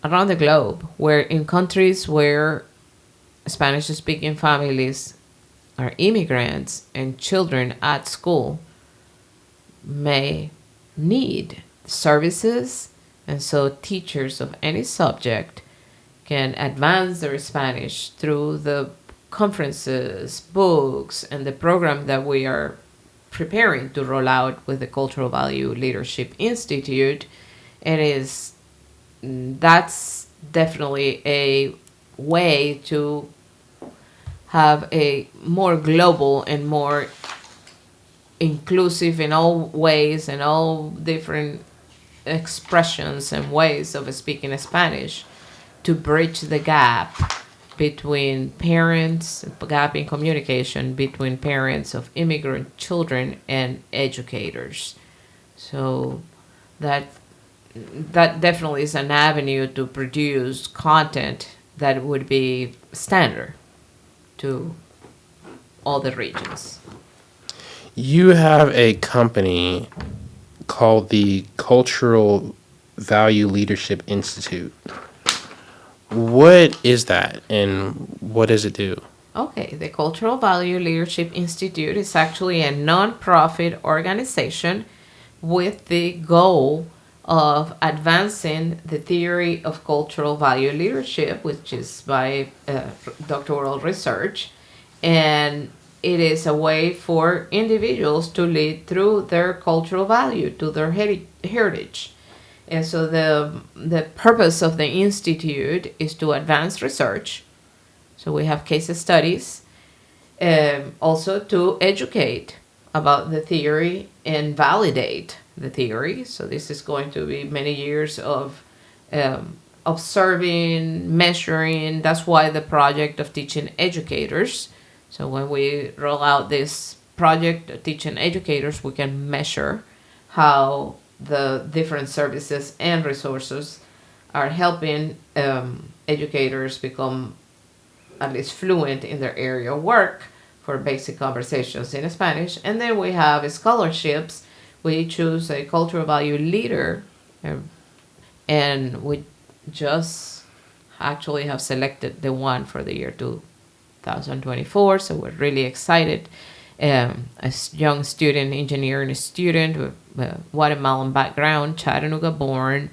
around the globe, where in countries where Spanish-speaking families are immigrants and children at school may need services, and so teachers of any subject can advance their Spanish through the conferences, books, and the program that we are preparing to roll out with the Cultural Value Leadership Institute. And that's definitely a way to have a more global and more inclusive in all ways and all different expressions and ways of speaking Spanish, to bridge the gap between parents, gap in communication between parents of immigrant children and educators. So that definitely is an avenue to produce content that would be standard to all the regions. You have a company called the Cultural Value Leadership Institute. What is that, and what does it do? Okay, the Cultural Value Leadership Institute is actually a non-profit organization with the goal of advancing the theory of cultural value leadership, which is by doctoral research. And it is a way for individuals to lead through their cultural value, to their heritage. And so the purpose of the Institute is to advance research. So we have case studies, also to educate about the theory and validate the theory. So this is going to be many years of observing, measuring. That's why the project of teaching educators. So when we roll out this project of teaching educators, we can measure how the different services and resources are helping educators become at least fluent in their area of work for basic conversations in Spanish. And then we have scholarships. We choose a cultural value leader, and we just actually have selected the one for the year 2024. So we're really excited. A young student, engineering student with Guatemalan background, Chattanooga born,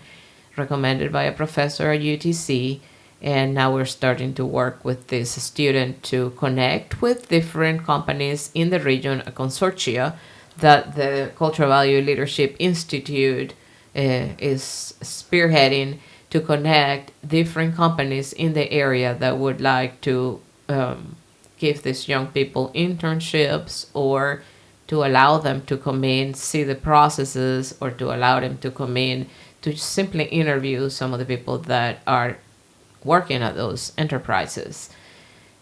recommended by a professor at UTC. And now we're starting to work with this student to connect with different companies in the region, a consortia that the Cultural Value Leadership Institute is spearheading, to connect different companies in the area that would like to give these young people internships, or to allow them to come in, see the processes, or to allow them to come in to simply interview some of the people that are working at those enterprises.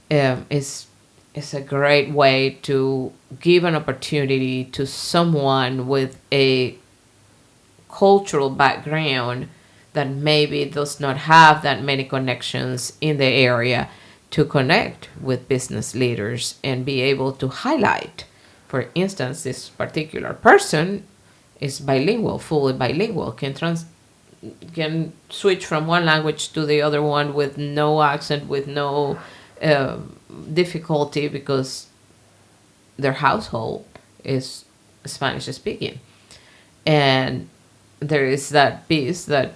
It's a great way to give an opportunity to someone with a cultural background that maybe does not have that many connections in the area, to connect with business leaders and be able to highlight. For instance, this particular person is bilingual, fully bilingual, can switch from one language to the other one with no accent, with no difficulty because their household is Spanish speaking. And there is that piece that,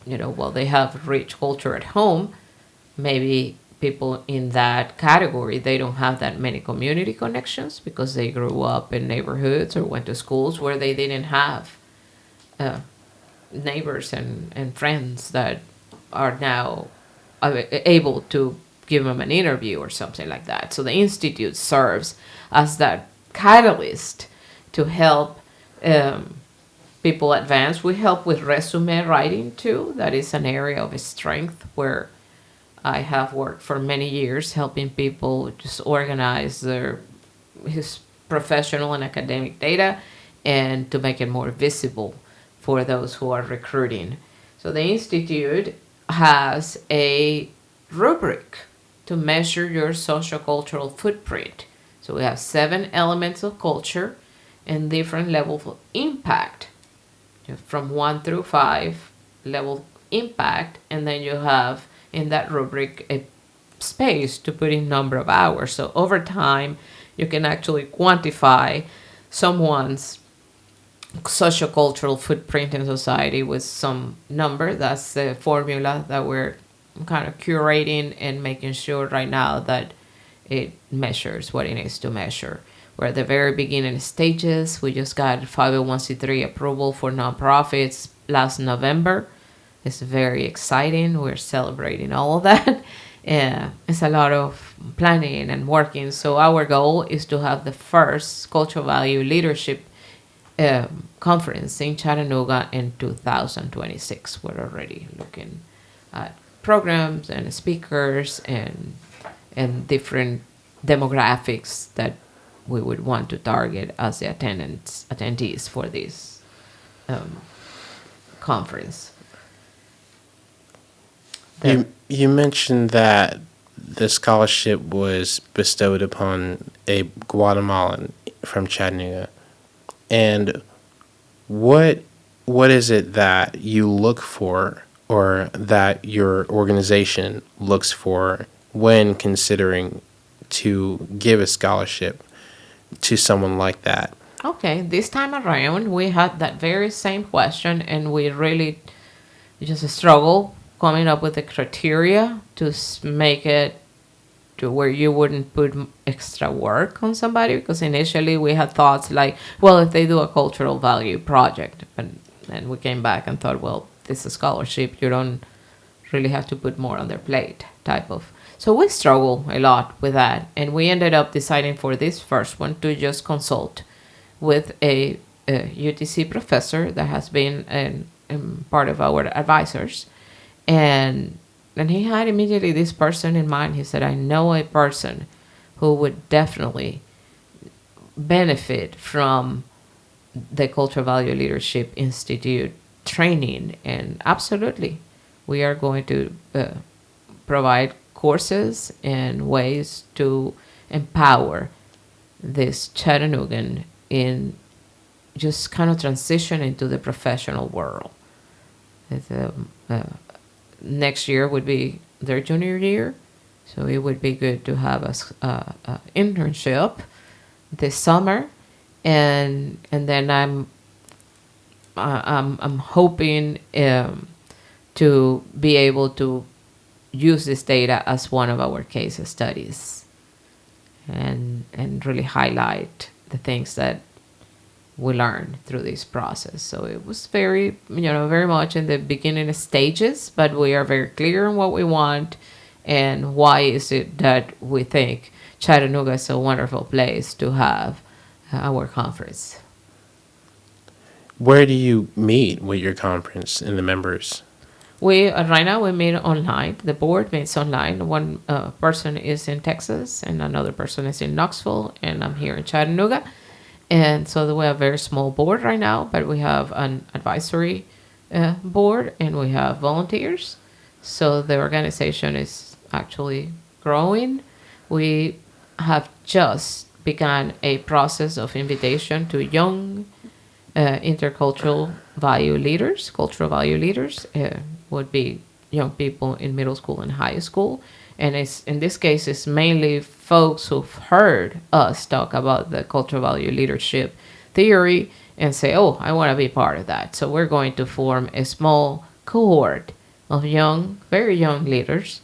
while they have rich culture at home, maybe people in that category, they don't have that many community connections because they grew up in neighborhoods or went to schools where they didn't have neighbors and friends that are now able to give them an interview or something like that. So the Institute serves as that catalyst to help people advance. We help with resume writing too. That is an area of strength where I have worked for many years helping people just organize his professional and academic data and to make it more visible for those who are recruiting. So the Institute has a rubric to measure your sociocultural footprint. So we have 7 elements of culture and different levels of impact, from 1 through 5 level impact, and then you have in that rubric a space to put in number of hours. So over time, you can actually quantify someone's sociocultural footprint in society with some number. That's the formula that we're kind of curating and making sure right now that it measures what it needs to measure. We're at the very beginning stages. We just got 501c3 approval for nonprofits last November. It's very exciting. We're celebrating all of that. Yeah, it's a lot of planning and working. So our goal is to have the first cultural value leadership conference in Chattanooga in 2026. We're already looking at programs and speakers and different demographics that we would want to target as the attendees for this conference. You mentioned that the scholarship was bestowed upon a Guatemalan from Chattanooga. And what is it that you look for or that your organization looks for when considering to give a scholarship to someone like that? Okay, this time around we had that very same question, and we really just struggle coming up with the criteria to make it to where you wouldn't put extra work on somebody, because initially we had thoughts like, well, if they do a cultural value project, but then we came back and thought, well, this is a scholarship, you don't really have to put more on their plate type of. So we struggle a lot with that, and we ended up deciding for this first one to just consult with a UTC professor that has been part of our advisors, and he had immediately this person in mind. He said, I know a person who would definitely benefit from the Cultural Value Leadership Institute training. And absolutely, we are going to provide courses and ways to empower this Chattanoogan in just kind of transition into the professional world. Next year would be their junior year, so it would be good to have a internship this summer, and then I'm hoping to be able to use this data as one of our case studies, and really highlight the things that we learned through this process. So it was very much in the beginning stages, but we are very clear on what we want and why is it that we think Chattanooga is a wonderful place to have our conference. Where do you meet with your conference and the members? We right now we meet online. The board meets online. One person is in Texas and another person is in Knoxville, and I'm here in Chattanooga. And so we have a very small board right now, but we have an advisory board and we have volunteers. So the organization is actually growing. We have just begun a process of invitation to young intercultural value leaders. Cultural value leaders would be young people in middle school and high school. And it's, in this case, it's mainly folks who've heard us talk about the cultural value leadership theory and say, oh, I want to be part of that. So we're going to form a small cohort of young, very young leaders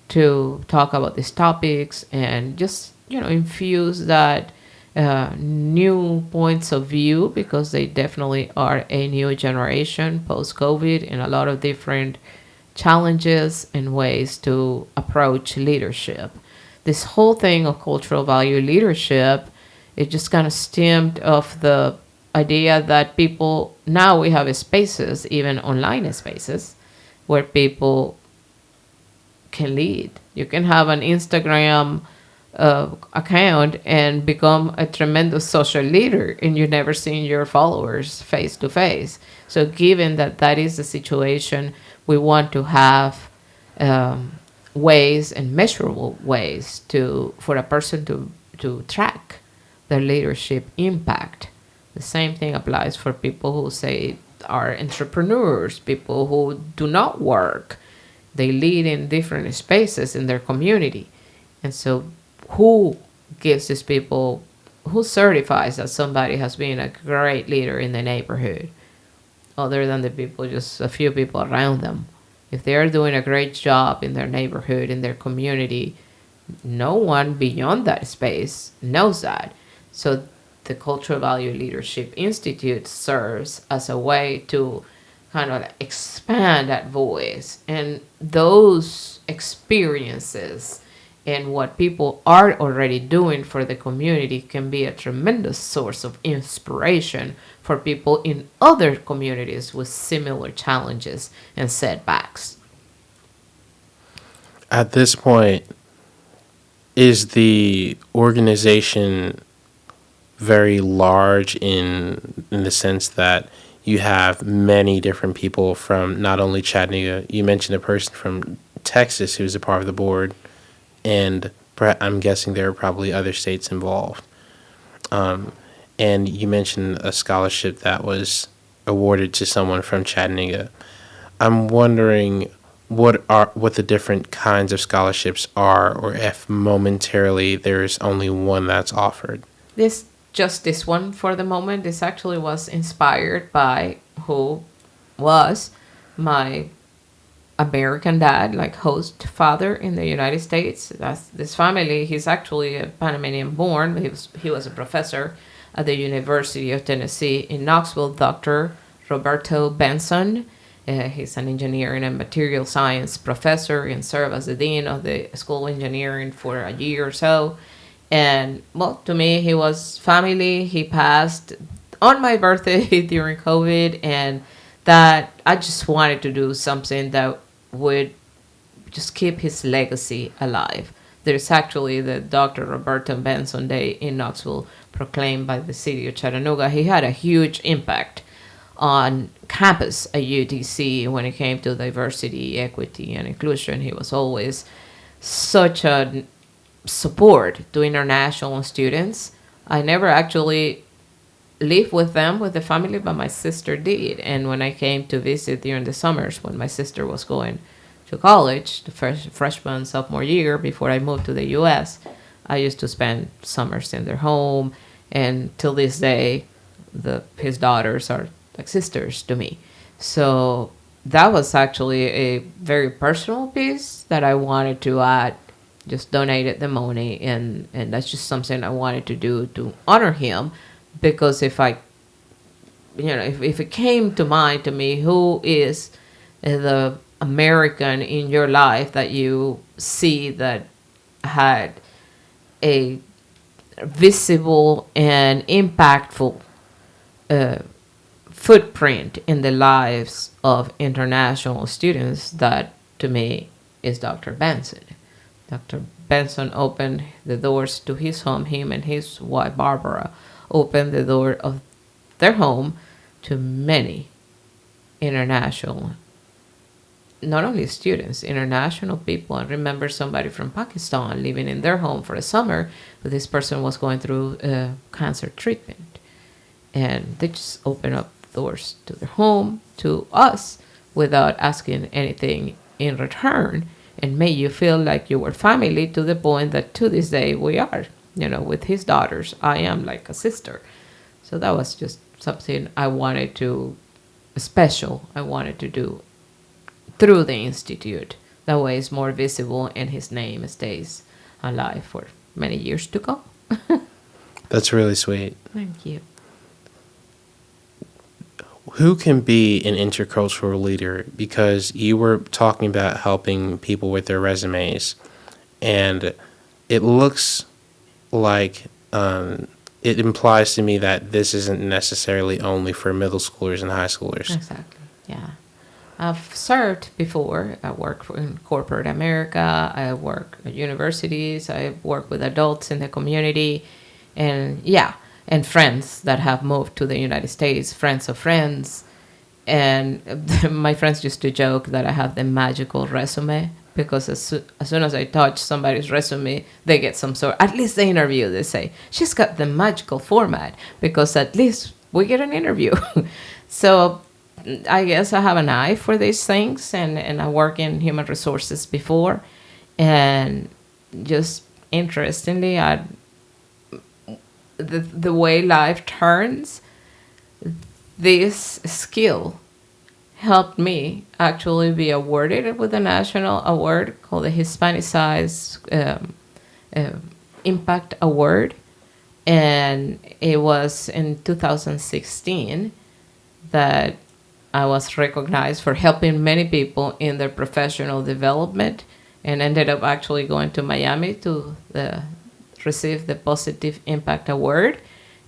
to talk about these topics and just, infuse that new points of view, because they definitely are a new generation post-COVID and a lot of different challenges and ways to approach leadership. This whole thing of cultural value leadership, it just kind of stemmed off the idea that people, now we have spaces, even online spaces, where people can lead. You can have an Instagram account and become a tremendous social leader, and you've never seen your followers face to face. So given that that is the situation, we want to have ways and measurable ways for a person to track their leadership impact. The same thing applies for people who say are entrepreneurs, people who do not work. They lead in different spaces in their community. And so who gives these people, who certifies that somebody has been a great leader in the neighborhood, other than the people, just a few people around them? If they're doing a great job in their neighborhood, in their community, no one beyond that space knows that. So the Cultural Value Leadership Institute serves as a way to kind of expand that voice and those experiences, and what people are already doing for the community can be a tremendous source of inspiration for people in other communities with similar challenges and setbacks. At this point, is the organization very large in the sense that you have many different people from not only Chattanooga? You mentioned a person from Texas who's a part of the board, and I'm guessing there are probably other states involved. And you mentioned a scholarship that was awarded to someone from Chattanooga. I'm wondering what the different kinds of scholarships are, or if momentarily there's only one that's offered. This one for the moment, this actually was inspired by who was my American dad, like host father in the United States. That's this family. He's actually a Panamanian born. He was a professor at the University of Tennessee in Knoxville, Dr. Roberto Benson. He's an engineering and material science professor and served as the dean of the School of Engineering for a year or so. And well, to me, he was family. He passed on my birthday during COVID, and that I just wanted to do something that would just keep his legacy alive. There's actually the Dr. Roberto Benson Day in Knoxville, proclaimed by the city of Chattanooga. He had a huge impact on campus at UTC when it came to diversity, equity, and inclusion. He was always such a support to international students. I never actually lived with them, with the family, but my sister did. And when I came to visit during the summers, when my sister was going to college, the first freshman, sophomore year before I moved to the U.S., I used to spend summers in their home. And till this day, his daughters are like sisters to me. So that was actually a very personal piece that I wanted to add. Just donated the money, and that's just something I wanted to do to honor him, because if it came to mind to me, who is the American in your life that you see that had a visible and impactful footprint in the lives of international students, that to me is Dr. Benson. Dr. Benson opened the doors to his home. Him and his wife, Barbara, opened the door of their home to many international, not only students, international people. I remember somebody from Pakistan living in their home for a summer, but this person was going through cancer treatment. And they just opened up doors to their home, to us, without asking anything in return. and made you feel like you were family, to the point that to this day we are. With his daughters, I am like a sister. So that was just something I wanted to, special, I wanted to do through the Institute. That way it's more visible and his name stays alive for many years to come. That's really sweet. Thank you. Who can be an intercultural leader? Because you were talking about helping people with their resumes, and it looks like it implies to me that this isn't necessarily only for middle schoolers and high schoolers. Exactly. Yeah. I've served before. I work in corporate America. I work at universities. I work with adults in the community, and and friends that have moved to the United States, friends of friends. And my friends used to joke that I have the magical resume, because as soon as I touch somebody's resume, they get some sort, at least the interview, they say, she's got the magical format, because at least we get an interview. So I guess I have an eye for these things, and I work in human resources before. And just interestingly, the way life turns, this skill helped me actually be awarded with a national award called the Hispanicized Impact Award. And it was in 2016 that I was recognized for helping many people in their professional development, and ended up actually going to Miami to receive the Positive Impact Award,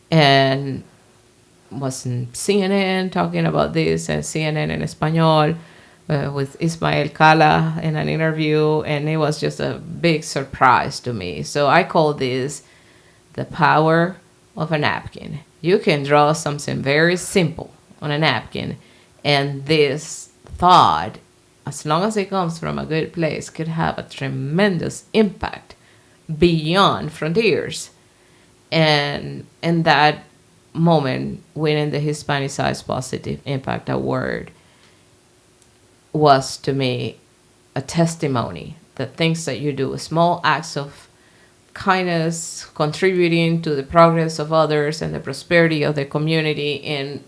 and was in CNN talking about this, and CNN en Español with Ismael Cala in an interview, and it was just a big surprise to me. So I call this the power of a napkin. You can draw something very simple on a napkin, and this thought, as long as it comes from a good place, could have a tremendous impact beyond frontiers. And in that moment, winning the Hispanicized Positive Impact Award was to me a testimony that things that you do, small acts of kindness, contributing to the progress of others and the prosperity of the community in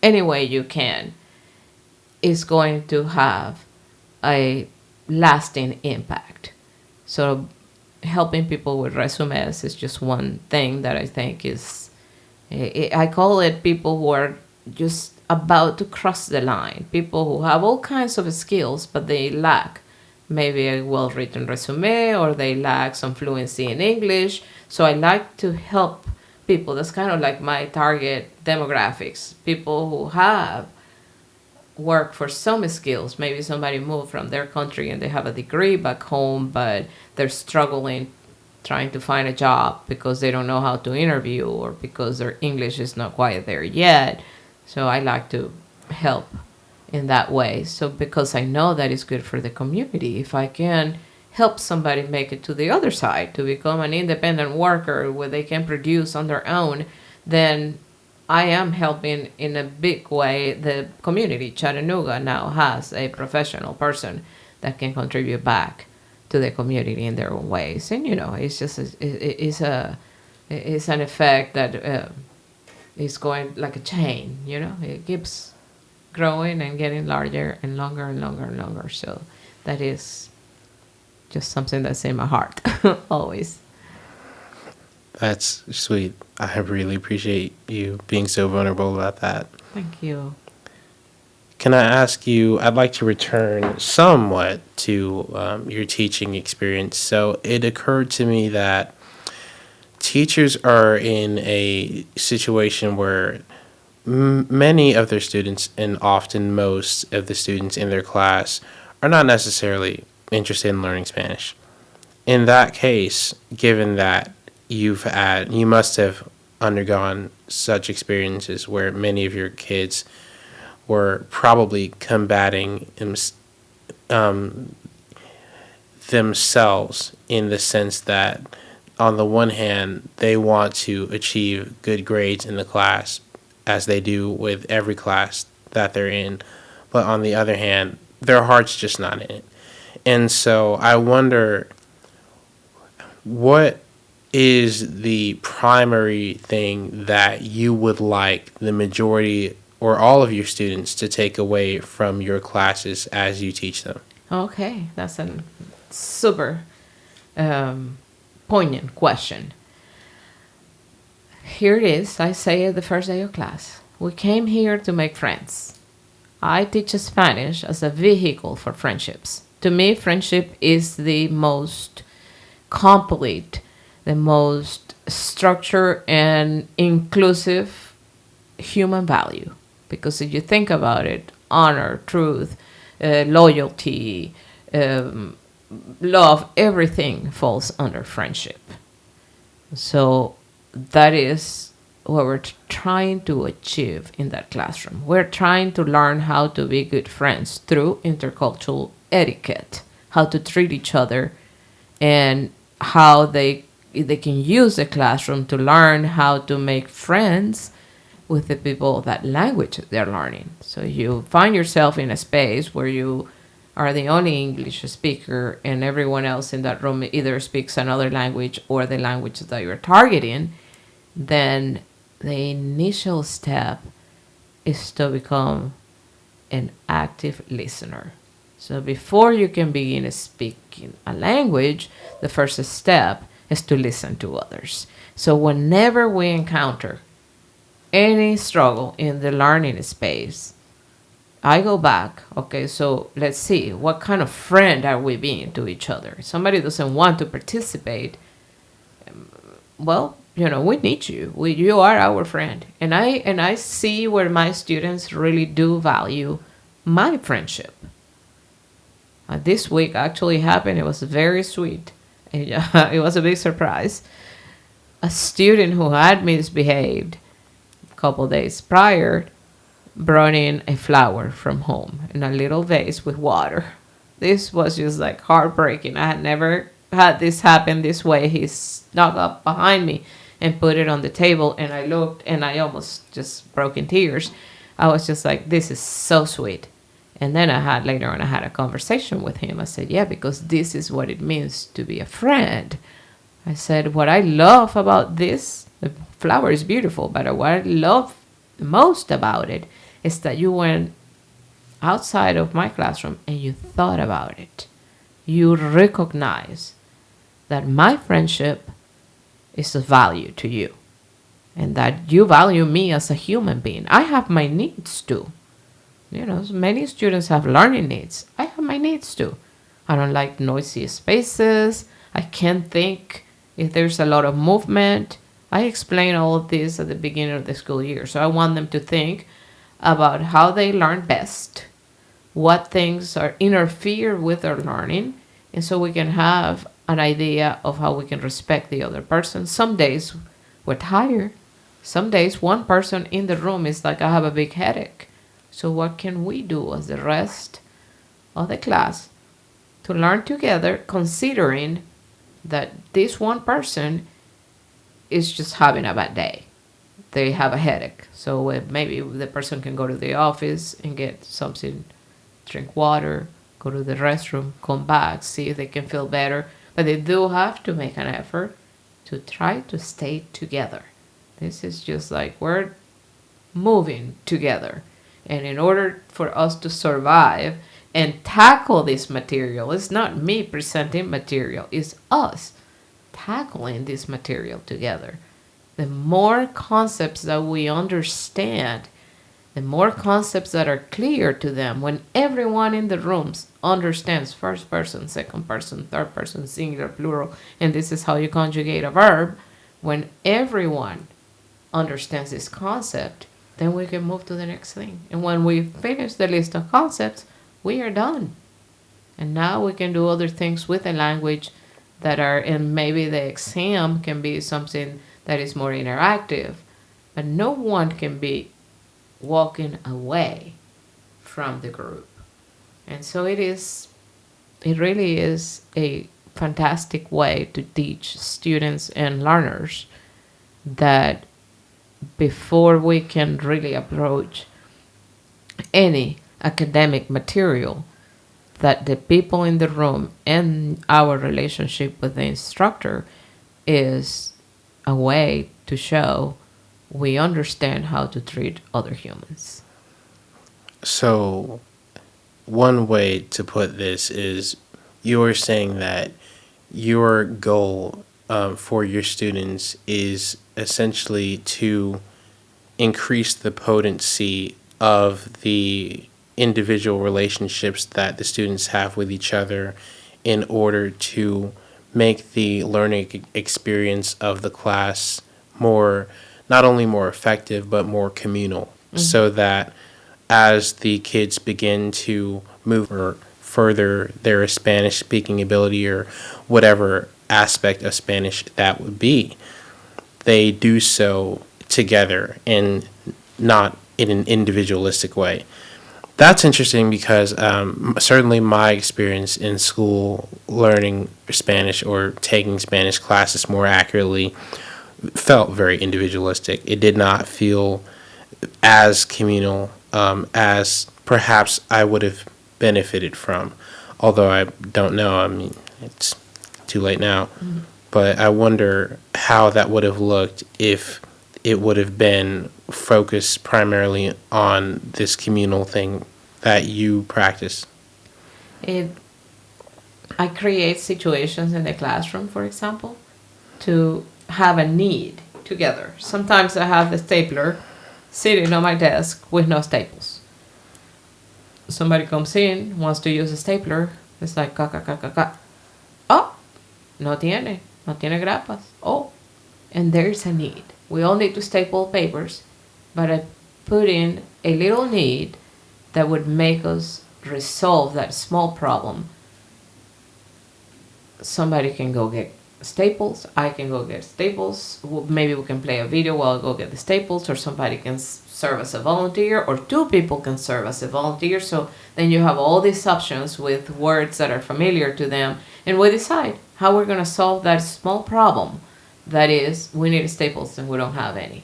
any way you can, is going to have a lasting impact. So helping people with resumes is just one thing that I think is, I call it people who are just about to cross the line, people who have all kinds of skills, but they lack maybe a well-written resume, or they lack some fluency in English. So I like to help people. That's kind of like my target demographics, people who have work for some skills. Maybe somebody moved from their country and they have a degree back home, but they're struggling trying to find a job because they don't know how to interview, or because their English is not quite there yet. So I like to help in that way. So because I know that it's good for the community, if I can help somebody make it to the other side, to become an independent worker where they can produce on their own, then I am helping in a big way the community. Chattanooga now has a professional person that can contribute back to the community in their own ways. And, it's just, it's an effect that is going like a chain, it keeps growing and getting larger and longer and longer and longer. So that is just something that's in my heart always. That's sweet. I really appreciate you being so vulnerable about that. Thank you. Can I ask you, I'd like to return somewhat to your teaching experience. So it occurred to me that teachers are in a situation where many of their students, and often most of the students in their class, are not necessarily interested in learning Spanish. In that case, given that you must have undergone such experiences where many of your kids were probably combating themselves, in the sense that on the one hand, they want to achieve good grades in the class, as they do with every class that they're in, but on the other hand, their heart's just not in it. And so I wonder, what is the primary thing that you would like the majority or all of your students to take away from your classes as you teach them? Okay, that's a super poignant question. Here it is. I say it the first day of class. We came here to make friends. I teach Spanish as a vehicle for friendships. To me, friendship is the most complete, the most structured and inclusive human value. Because if you think about it, honor, truth, loyalty, love, everything falls under friendship. So that is what we're trying to achieve in that classroom. We're trying to learn how to be good friends through intercultural etiquette, how to treat each other, and how they can use the classroom to learn how to make friends with the people of that language they're learning. So you find yourself in a space where you are the only English speaker and everyone else in that room either speaks another language or the language that you're targeting, then the initial step is to become an active listener. So before you can begin speaking a language, the first step is to listen to others. So whenever we encounter any struggle in the learning space, I go back, okay, so let's see, what kind of friend are we being to each other? If somebody doesn't want to participate, well, we need you. You are our friend. And I see where my students really do value my friendship. This week actually happened. It was very sweet. It was a big surprise. A student who had misbehaved a couple days prior brought in a flower from home in a little vase with water. This was just like heartbreaking. I had never had this happen this way. He snuck up behind me and put it on the table, and I looked and I almost just broke in tears. I was just like, this is so sweet. And then later on I had a conversation with him. I said, yeah, because this is what it means to be a friend. I said, what I love about this, the flower is beautiful, but what I love most about it is that you went outside of my classroom and you thought about it. You recognize that my friendship is of value to you and that you value me as a human being. I have my needs too. Many students have learning needs. I have my needs too. I don't like noisy spaces. I can't think if there's a lot of movement. I explain all of this at the beginning of the school year. So I want them to think about how they learn best, what things are interfere with their learning, and so we can have an idea of how we can respect the other person. Some days we're tired. Some days one person in the room is like, I have a big headache. So what can we do as the rest of the class to learn together, considering that this one person is just having a bad day? They have a headache. So maybe the person can go to the office and get something, drink water, go to the restroom, come back, see if they can feel better. But they do have to make an effort to try to stay together. This is just like we're moving together. And in order for us to survive and tackle this material, it's not me presenting material, it's us tackling this material together. The more concepts that we understand, the more concepts that are clear to them, when everyone in the rooms understands first person, second person, third person, singular, plural, and this is how you conjugate a verb, when everyone understands this concept, then we can move to the next thing. And when we finish the list of concepts, we are done. And now we can do other things with the language that are, and maybe the exam can be something that is more interactive. But no one can be walking away from the group. And so it really is a fantastic way to teach students and learners that before we can really approach any academic material, that the people in the room and our relationship with the instructor is a way to show we understand how to treat other humans. So, one way to put this is you're saying that your goal for your students is essentially to increase the potency of the individual relationships that the students have with each other in order to make the learning experience of the class more, not only more effective, but more communal, so that as the kids begin to move or further their Spanish speaking ability or whatever aspect of Spanish that would be, they do so together and not in an individualistic way. That's interesting because certainly my experience in school learning Spanish or taking Spanish classes more accurately felt very individualistic. It did not feel as communal as perhaps I would have benefited from. Although I don't know, I mean, it's too late now. But I wonder how that would have looked if it would have been focused primarily on this communal thing that you practice. I create situations in the classroom, for example, to have a need together. Sometimes I have the stapler sitting on my desk with no staples. Somebody comes in, wants to use a stapler. It's like, ca, ca, ca, ca, ca. Oh, no tiene grapas. Oh, and there's a need. We all need to staple papers, but I put in a little need that would make us resolve that small problem. Somebody can go get staples. I can go get staples. Maybe we can play a video while I go get the staples, or somebody can serve as a volunteer, or two people can serve as a volunteer. So then you have all these options with words that are familiar to them, and we decide how we're going to solve that small problem. That is, we need staples and we don't have any.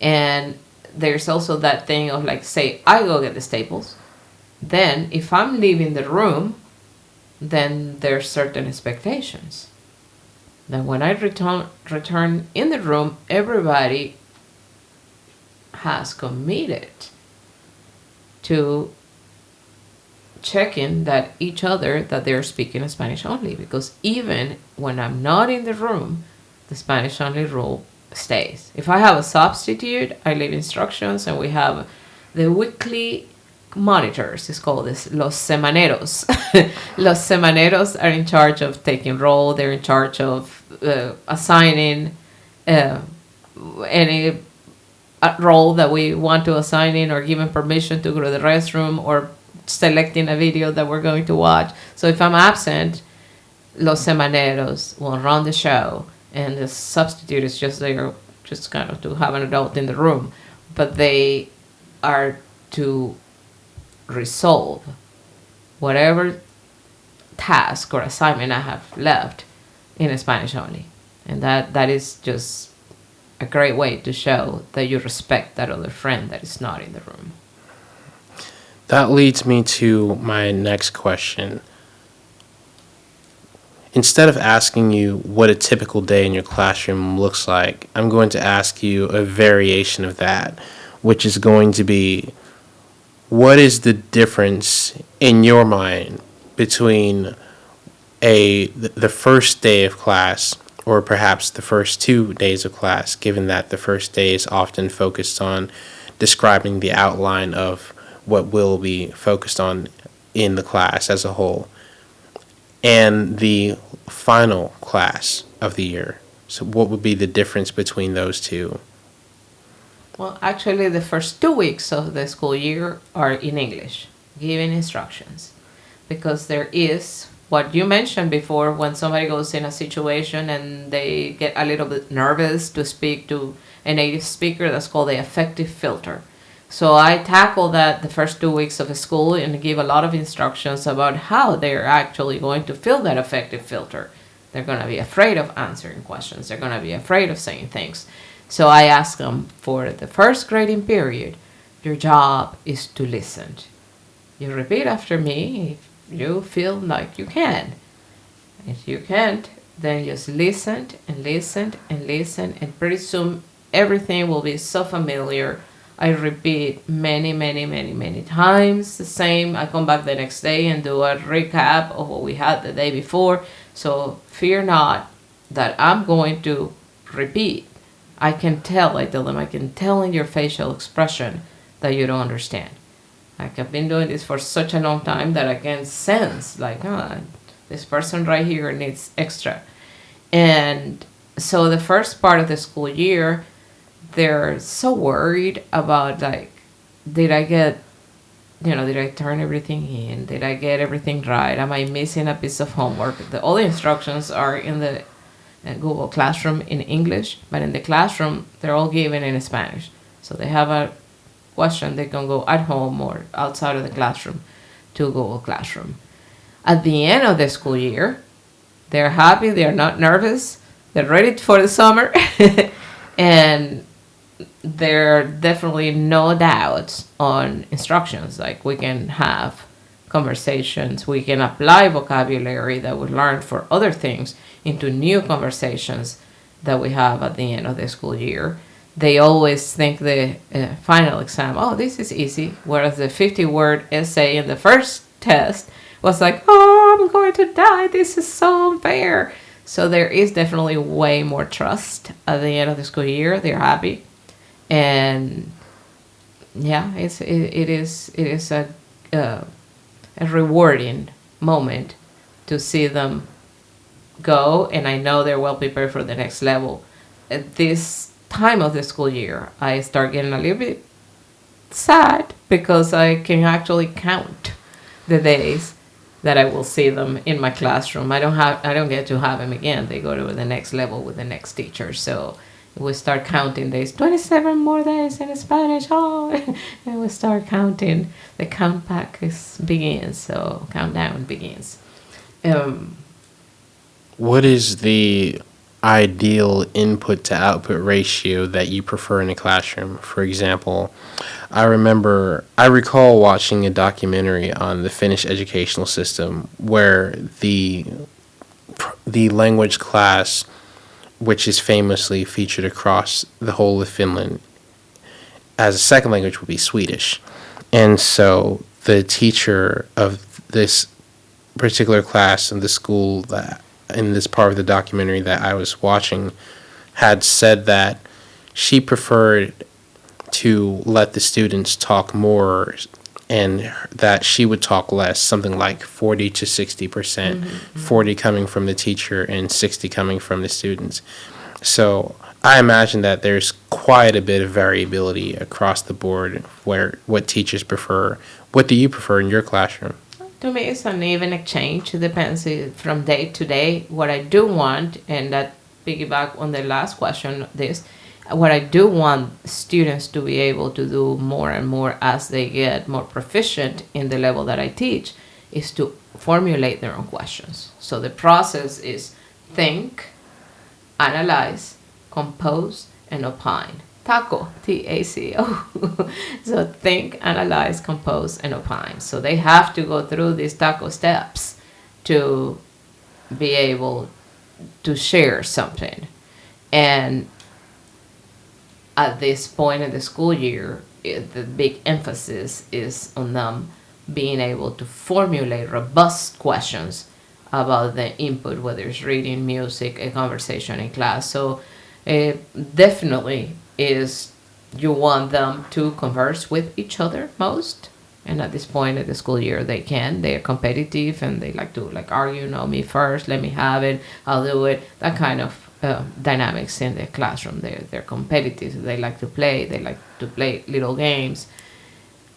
And there's also that thing of like, say, I go get the staples. Then if I'm leaving the room, then there's certain expectations. Then when I return in the room, everybody has committed to checking that each other that they're speaking Spanish only, because even when I'm not in the room, the Spanish only rule stays. If I have a substitute, I leave instructions, and we have the weekly monitors. It's called this los semaneros. Los semaneros are in charge of taking roll. They're in charge of assigning any role that we want to assign in, or giving permission to go to the restroom, or selecting a video that we're going to watch. So if I'm absent, los semaneros will run the show, and the substitute is just there, just kind of to have an adult in the room. But they are to resolve whatever task or assignment I have left in Spanish only. And that is just a great way to show that you respect that other friend that is not in the room. That leads me to my next question. Instead of asking you what a typical day in your classroom looks like, I'm going to ask you a variation of that, which is going to be, what is the difference in your mind between the first day of class, or perhaps the first 2 days of class, given that the first day is often focused on describing the outline of what will be focused on in the class as a whole, and the final class of the year? So what would be the difference between those two? Well, actually, the first 2 weeks of the school year are in English, giving instructions, because there is what you mentioned before, when somebody goes in a situation and they get a little bit nervous to speak to a native speaker, that's called the affective filter. So I tackle that the first 2 weeks of school and give a lot of instructions about how they're actually going to fill that affective filter. They're going to be afraid of answering questions. They're going to be afraid of saying things. So I ask them, for the first grading period, your job is to listen. You repeat after me. you feel like you can. If you can't, then just listen and listen and listen, and pretty soon everything will be so familiar. I repeat many times the same. I come back the next day and do a recap of what we had the day before. So fear not that I'm going to repeat. I can tell, I tell them, I can tell in your facial expression that you don't understand. Like, I've been doing this for such a long time that I can sense, like, oh, this person right here needs extra. And so the first part of the school year, they're so worried about, like, did I get, did I turn everything in? Did I get everything right? Am I missing a piece of homework? All the instructions are in the Google Classroom in English, but in the classroom, they're all given in Spanish. So they have a question, they can go at home or outside of the classroom to Google Classroom. At the end of the school year, they're happy, they're not nervous, they're ready for the summer, and there are definitely no doubts on instructions. Like, we can have conversations, we can apply vocabulary that we learned for other things into new conversations that we have at the end of the school year. They always think the final exam, oh, this is easy, whereas the 50-word essay in the first test was like, oh, I'm going to die, this is so unfair. So there is definitely way more trust at the end of the school year. They're happy. And yeah, it is a rewarding moment to see them go, and I know they're well prepared for the next level. At this time of the school year, I start getting a little bit sad because I can actually count the days that I will see them in my classroom. I don't get to have them again. They go to the next level with the next teacher. So we start counting days, 27 more days in Spanish. Oh, and we start counting. The count back begins. So countdown begins. What is the ideal input to output ratio that you prefer in a classroom? For example, I recall watching a documentary on the Finnish educational system where the language class, which is famously featured across the whole of Finland, as a second language would be Swedish. And so the teacher of this particular class in the school that in this part of the documentary that I was watching had said that she preferred to let the students talk more and that she would talk less, something like 40 to 60%, 40 coming from the teacher and 60 coming from the students. So I imagine that there's quite a bit of variability across the board where what teachers prefer. What do you prefer in your classroom? To me, it's an even exchange. It depends from day to day. What I do want, and that piggyback on the last question, what I do want students to be able to do more and more as they get more proficient in the level that I teach is to formulate their own questions. So the process is think, analyze, compose, and opine. TACO, TACO. So think, analyze, compose, and opine. So they have to go through these TACO steps to be able to share something. And at this point in the school year, the big emphasis is on them being able to formulate robust questions about the input, whether it's reading, music, a conversation in class. So definitely is you want them to converse with each other most. And at this point of the school year, they are competitive and they like to argue, no, me first, let me have it, I'll do it. That kind of dynamics in the classroom. They're competitive. They like to play little games.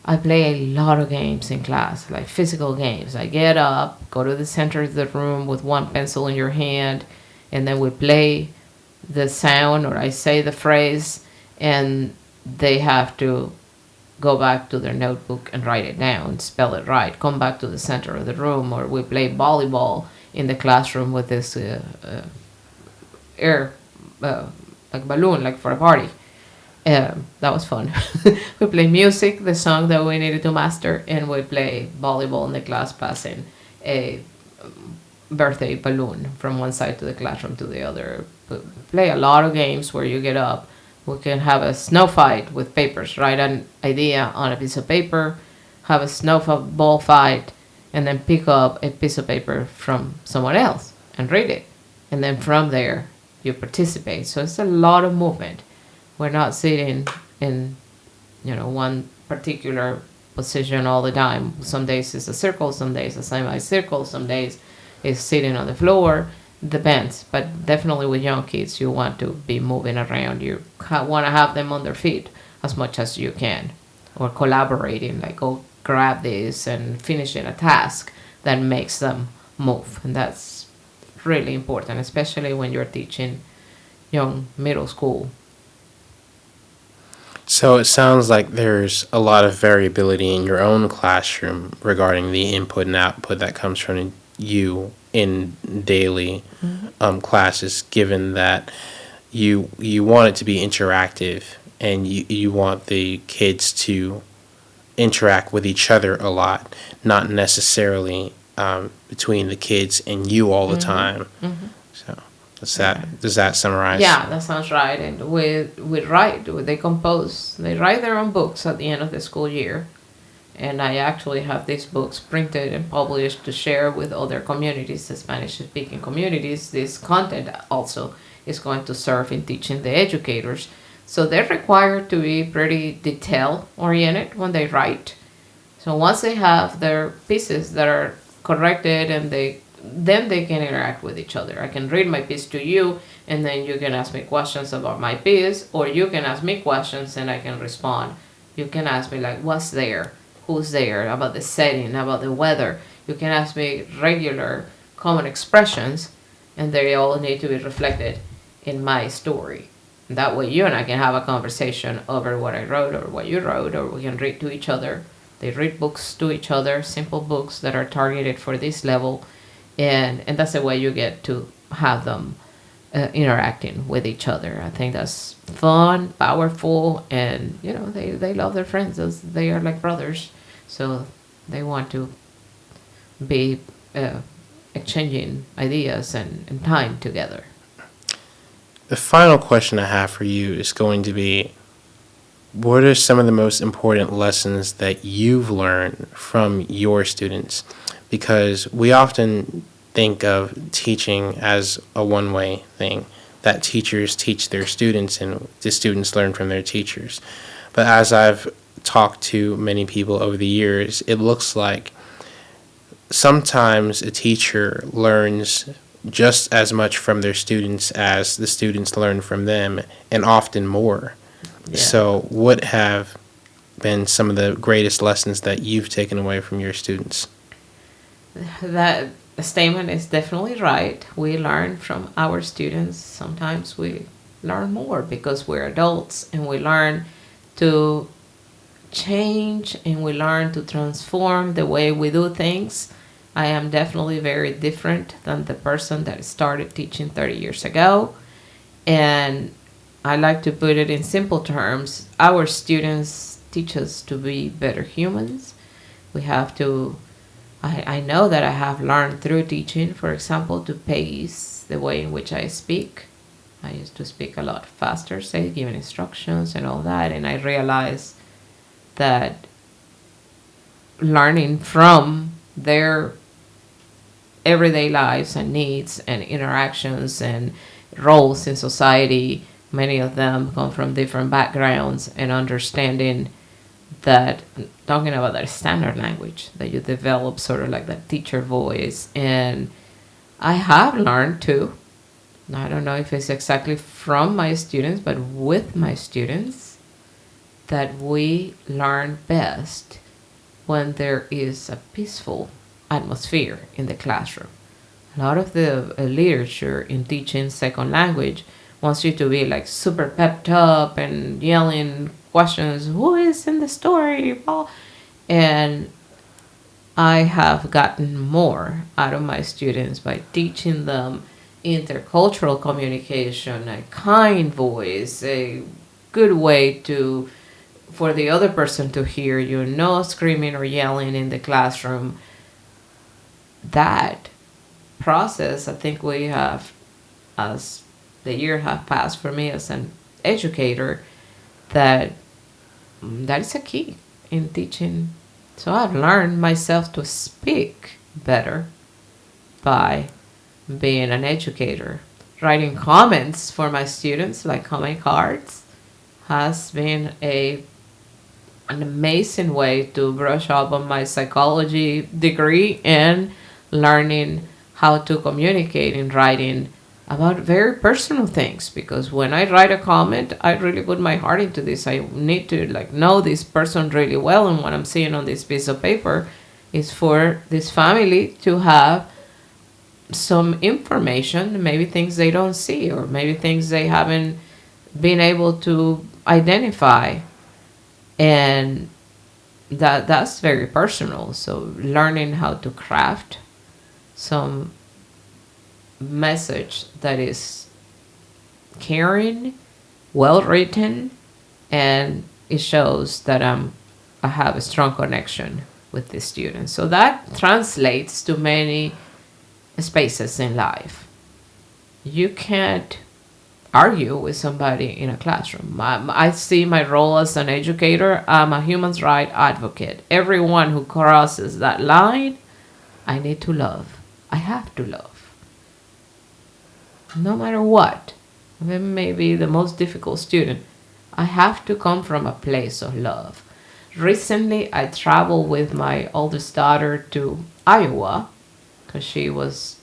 I play a lot of games in class, like physical games. I get up, go to the center of the room with one pencil in your hand, and then we play the sound, or I say the phrase, and they have to go back to their notebook and write it down, spell it right, come back to the center of the room. Or we play volleyball in the classroom with this air like balloon, like for a party. That was fun. We play music, the song that we needed to master, and we play volleyball in the class passing a birthday balloon from one side to the classroom to the other. Play a lot of games where you get up. We can have a snow fight with papers. Write an idea on a piece of paper, have a snowball fight, and then pick up a piece of paper from someone else and read it. And then from there, you participate. So it's a lot of movement. We're not sitting in, one particular position all the time. Some days it's a circle, some days a semicircle, some days it's sitting on the floor. Depends, but definitely with young kids, you want to be moving around. You want to have them on their feet as much as you can, or collaborating, like go grab this and finishing a task that makes them move. And that's really important, especially when you're teaching young middle school. So it sounds like there's a lot of variability in your own classroom regarding the input and output that comes from you in daily classes, given that you want it to be interactive and you want the kids to interact with each other a lot, not necessarily between the kids and you all the time. So does that summarize? Yeah, that sounds right. And we write, they compose, they write their own books at the end of the school year. And I actually have these books printed and published to share with other communities, the Spanish-speaking communities. This content also is going to serve in teaching the educators. So they're required to be pretty detail-oriented when they write. So once they have their pieces that are corrected, and then they can interact with each other. I can read my piece to you, and then you can ask me questions about my piece, or you can ask me questions and I can respond. You can ask me like, what's there? Who's there, about the setting, about the weather. You can ask me regular common expressions, and they all need to be reflected in my story. And that way you and I can have a conversation over what I wrote or what you wrote, or we can read to each other. They read books to each other, simple books that are targeted for this level, and that's the way you get to have them interacting with each other. I think that's fun, powerful, and they love their friends. They are like brothers. So they want to be exchanging ideas and time together. The final question I have for you is going to be, what are some of the most important lessons that you've learned from your students? Because we often think of teaching as a one-way thing, that teachers teach their students and the students learn from their teachers. But as I've talked to many people over the years, it looks like sometimes a teacher learns just as much from their students as the students learn from them, and often more. Yeah. So what have been some of the greatest lessons that you've taken away from your students? That statement is definitely right. We learn from our students. Sometimes we learn more because we're adults, and we learn to change and we learn to transform the way we do things. I am definitely very different than the person that started teaching 30 years ago. And I like to put it in simple terms. Our students teach us to be better humans. We have to, I know that I have learned through teaching, for example, to pace the way in which I speak. I used to speak a lot faster, say, giving instructions and all that. And I realized that learning from their everyday lives and needs and interactions and roles in society, many of them come from different backgrounds, and understanding that, talking about that standard language that you develop, sort of like that teacher voice. And I have learned too, I don't know if it's exactly from my students, but with my students, that we learn best when there is a peaceful atmosphere in the classroom. A lot of the literature in teaching second language wants you to be like super pepped up and yelling questions, who is in the story? And I have gotten more out of my students by teaching them intercultural communication, a kind voice, a good way for the other person to hear you, no screaming or yelling in the classroom. that process, I think we have, as the year have passed for me as an educator, that that is a key in teaching. So I've learned myself to speak better by being an educator. Writing comments for my students, like comment cards, has been an amazing way to brush up on my psychology degree and learning how to communicate in writing about very personal things, because when I write a comment, I really put my heart into this. I need to know this person really well, and what I'm seeing on this piece of paper is for this family to have some information, maybe things they don't see, or maybe things they haven't been able to identify, and that's very personal. So learning how to craft some message that is caring, well written, and it shows that I have a strong connection with the students. So that translates to many spaces in life. You can't argue with somebody in a classroom. I see my role as an educator. I'm a human rights advocate. Everyone who crosses that line, I need to love. I have to love. No matter what. Even maybe the most difficult student, I have to come from a place of love. Recently, I traveled with my oldest daughter to Iowa because she's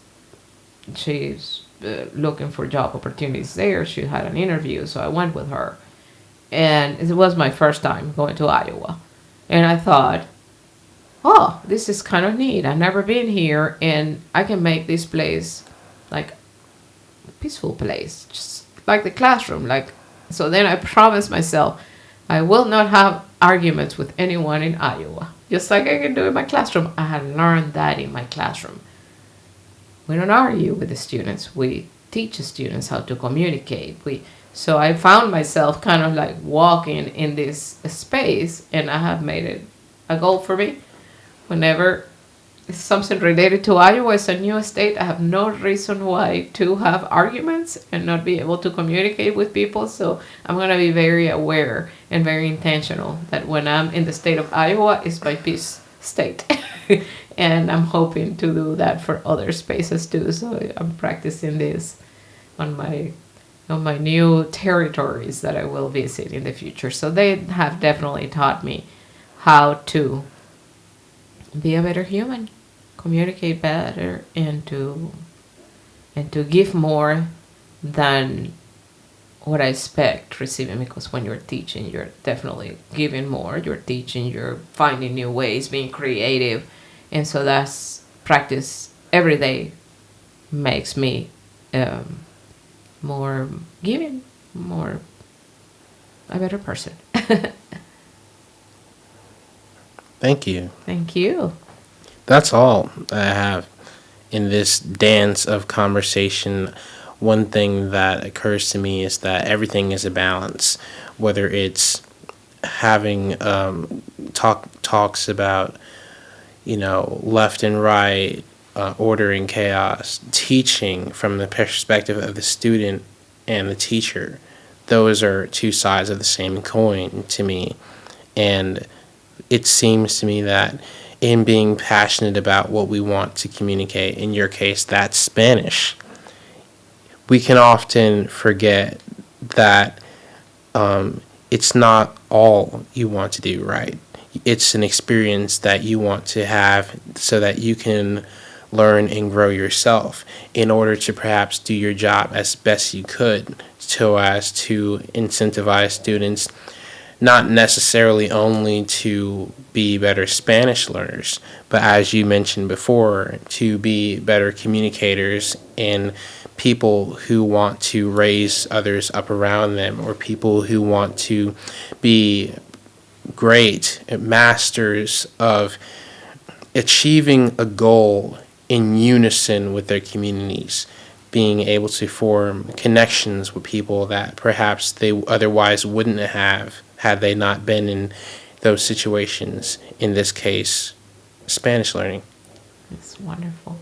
looking for job opportunities there. She had an interview, so I went with her. And it was my first time going to Iowa. And I thought, oh, this is kind of neat. I've never been here, and I can make this place like a peaceful place, just like the classroom. So then I promised myself I will not have arguments with anyone in Iowa, just like I can do in my classroom. I had learned that in my classroom. We don't argue with the students. We teach the students how to communicate. So I found myself kind of like walking in this space, and I have made it a goal for me. Whenever it's something related to Iowa, it's a new state, I have no reason why to have arguments and not be able to communicate with people. So I'm going to be very aware and very intentional that when I'm in the state of Iowa, it's my peace state. And I'm hoping to do that for other spaces too. So I'm practicing this on my new territories that I will visit in the future. So they have definitely taught me how to be a better human, communicate better, and to give more than what I expect receiving. Because when you're teaching, you're definitely giving more. You're teaching, you're finding new ways, being creative. And so that's practice every day makes me more giving, more a better person. Thank you. Thank you. That's all I have in this dance of conversation. One thing that occurs to me is that everything is a balance, whether it's having talks about, left and right, order and chaos, teaching from the perspective of the student and the teacher. Those are two sides of the same coin to me. And it seems to me that in being passionate about what we want to communicate, in your case, that's Spanish, we can often forget that it's not all you want to do, right? It's an experience that you want to have so that you can learn and grow yourself in order to perhaps do your job as best you could, so as to incentivize students not necessarily only to be better Spanish learners, but as you mentioned before, to be better communicators and people who want to raise others up around them, or people who want to be great masters of achieving a goal in unison with their communities, being able to form connections with people that perhaps they otherwise wouldn't have had they not been in those situations, in this case, Spanish learning. It's wonderful.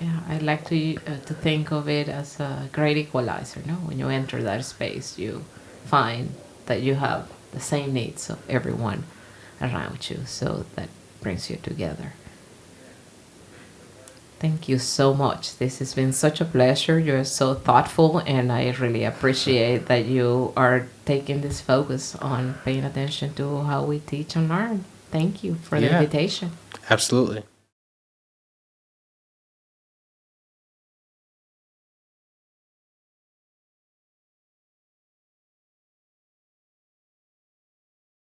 Yeah, I like to think of it as a great equalizer. No, when you enter that space, you find that you have the same needs of everyone around you, so that brings you together. Thank you so much. This has been such a pleasure. You're so thoughtful, and I really appreciate that you are taking this focus on paying attention to how we teach and learn. Thank you for the Yeah. invitation. Absolutely.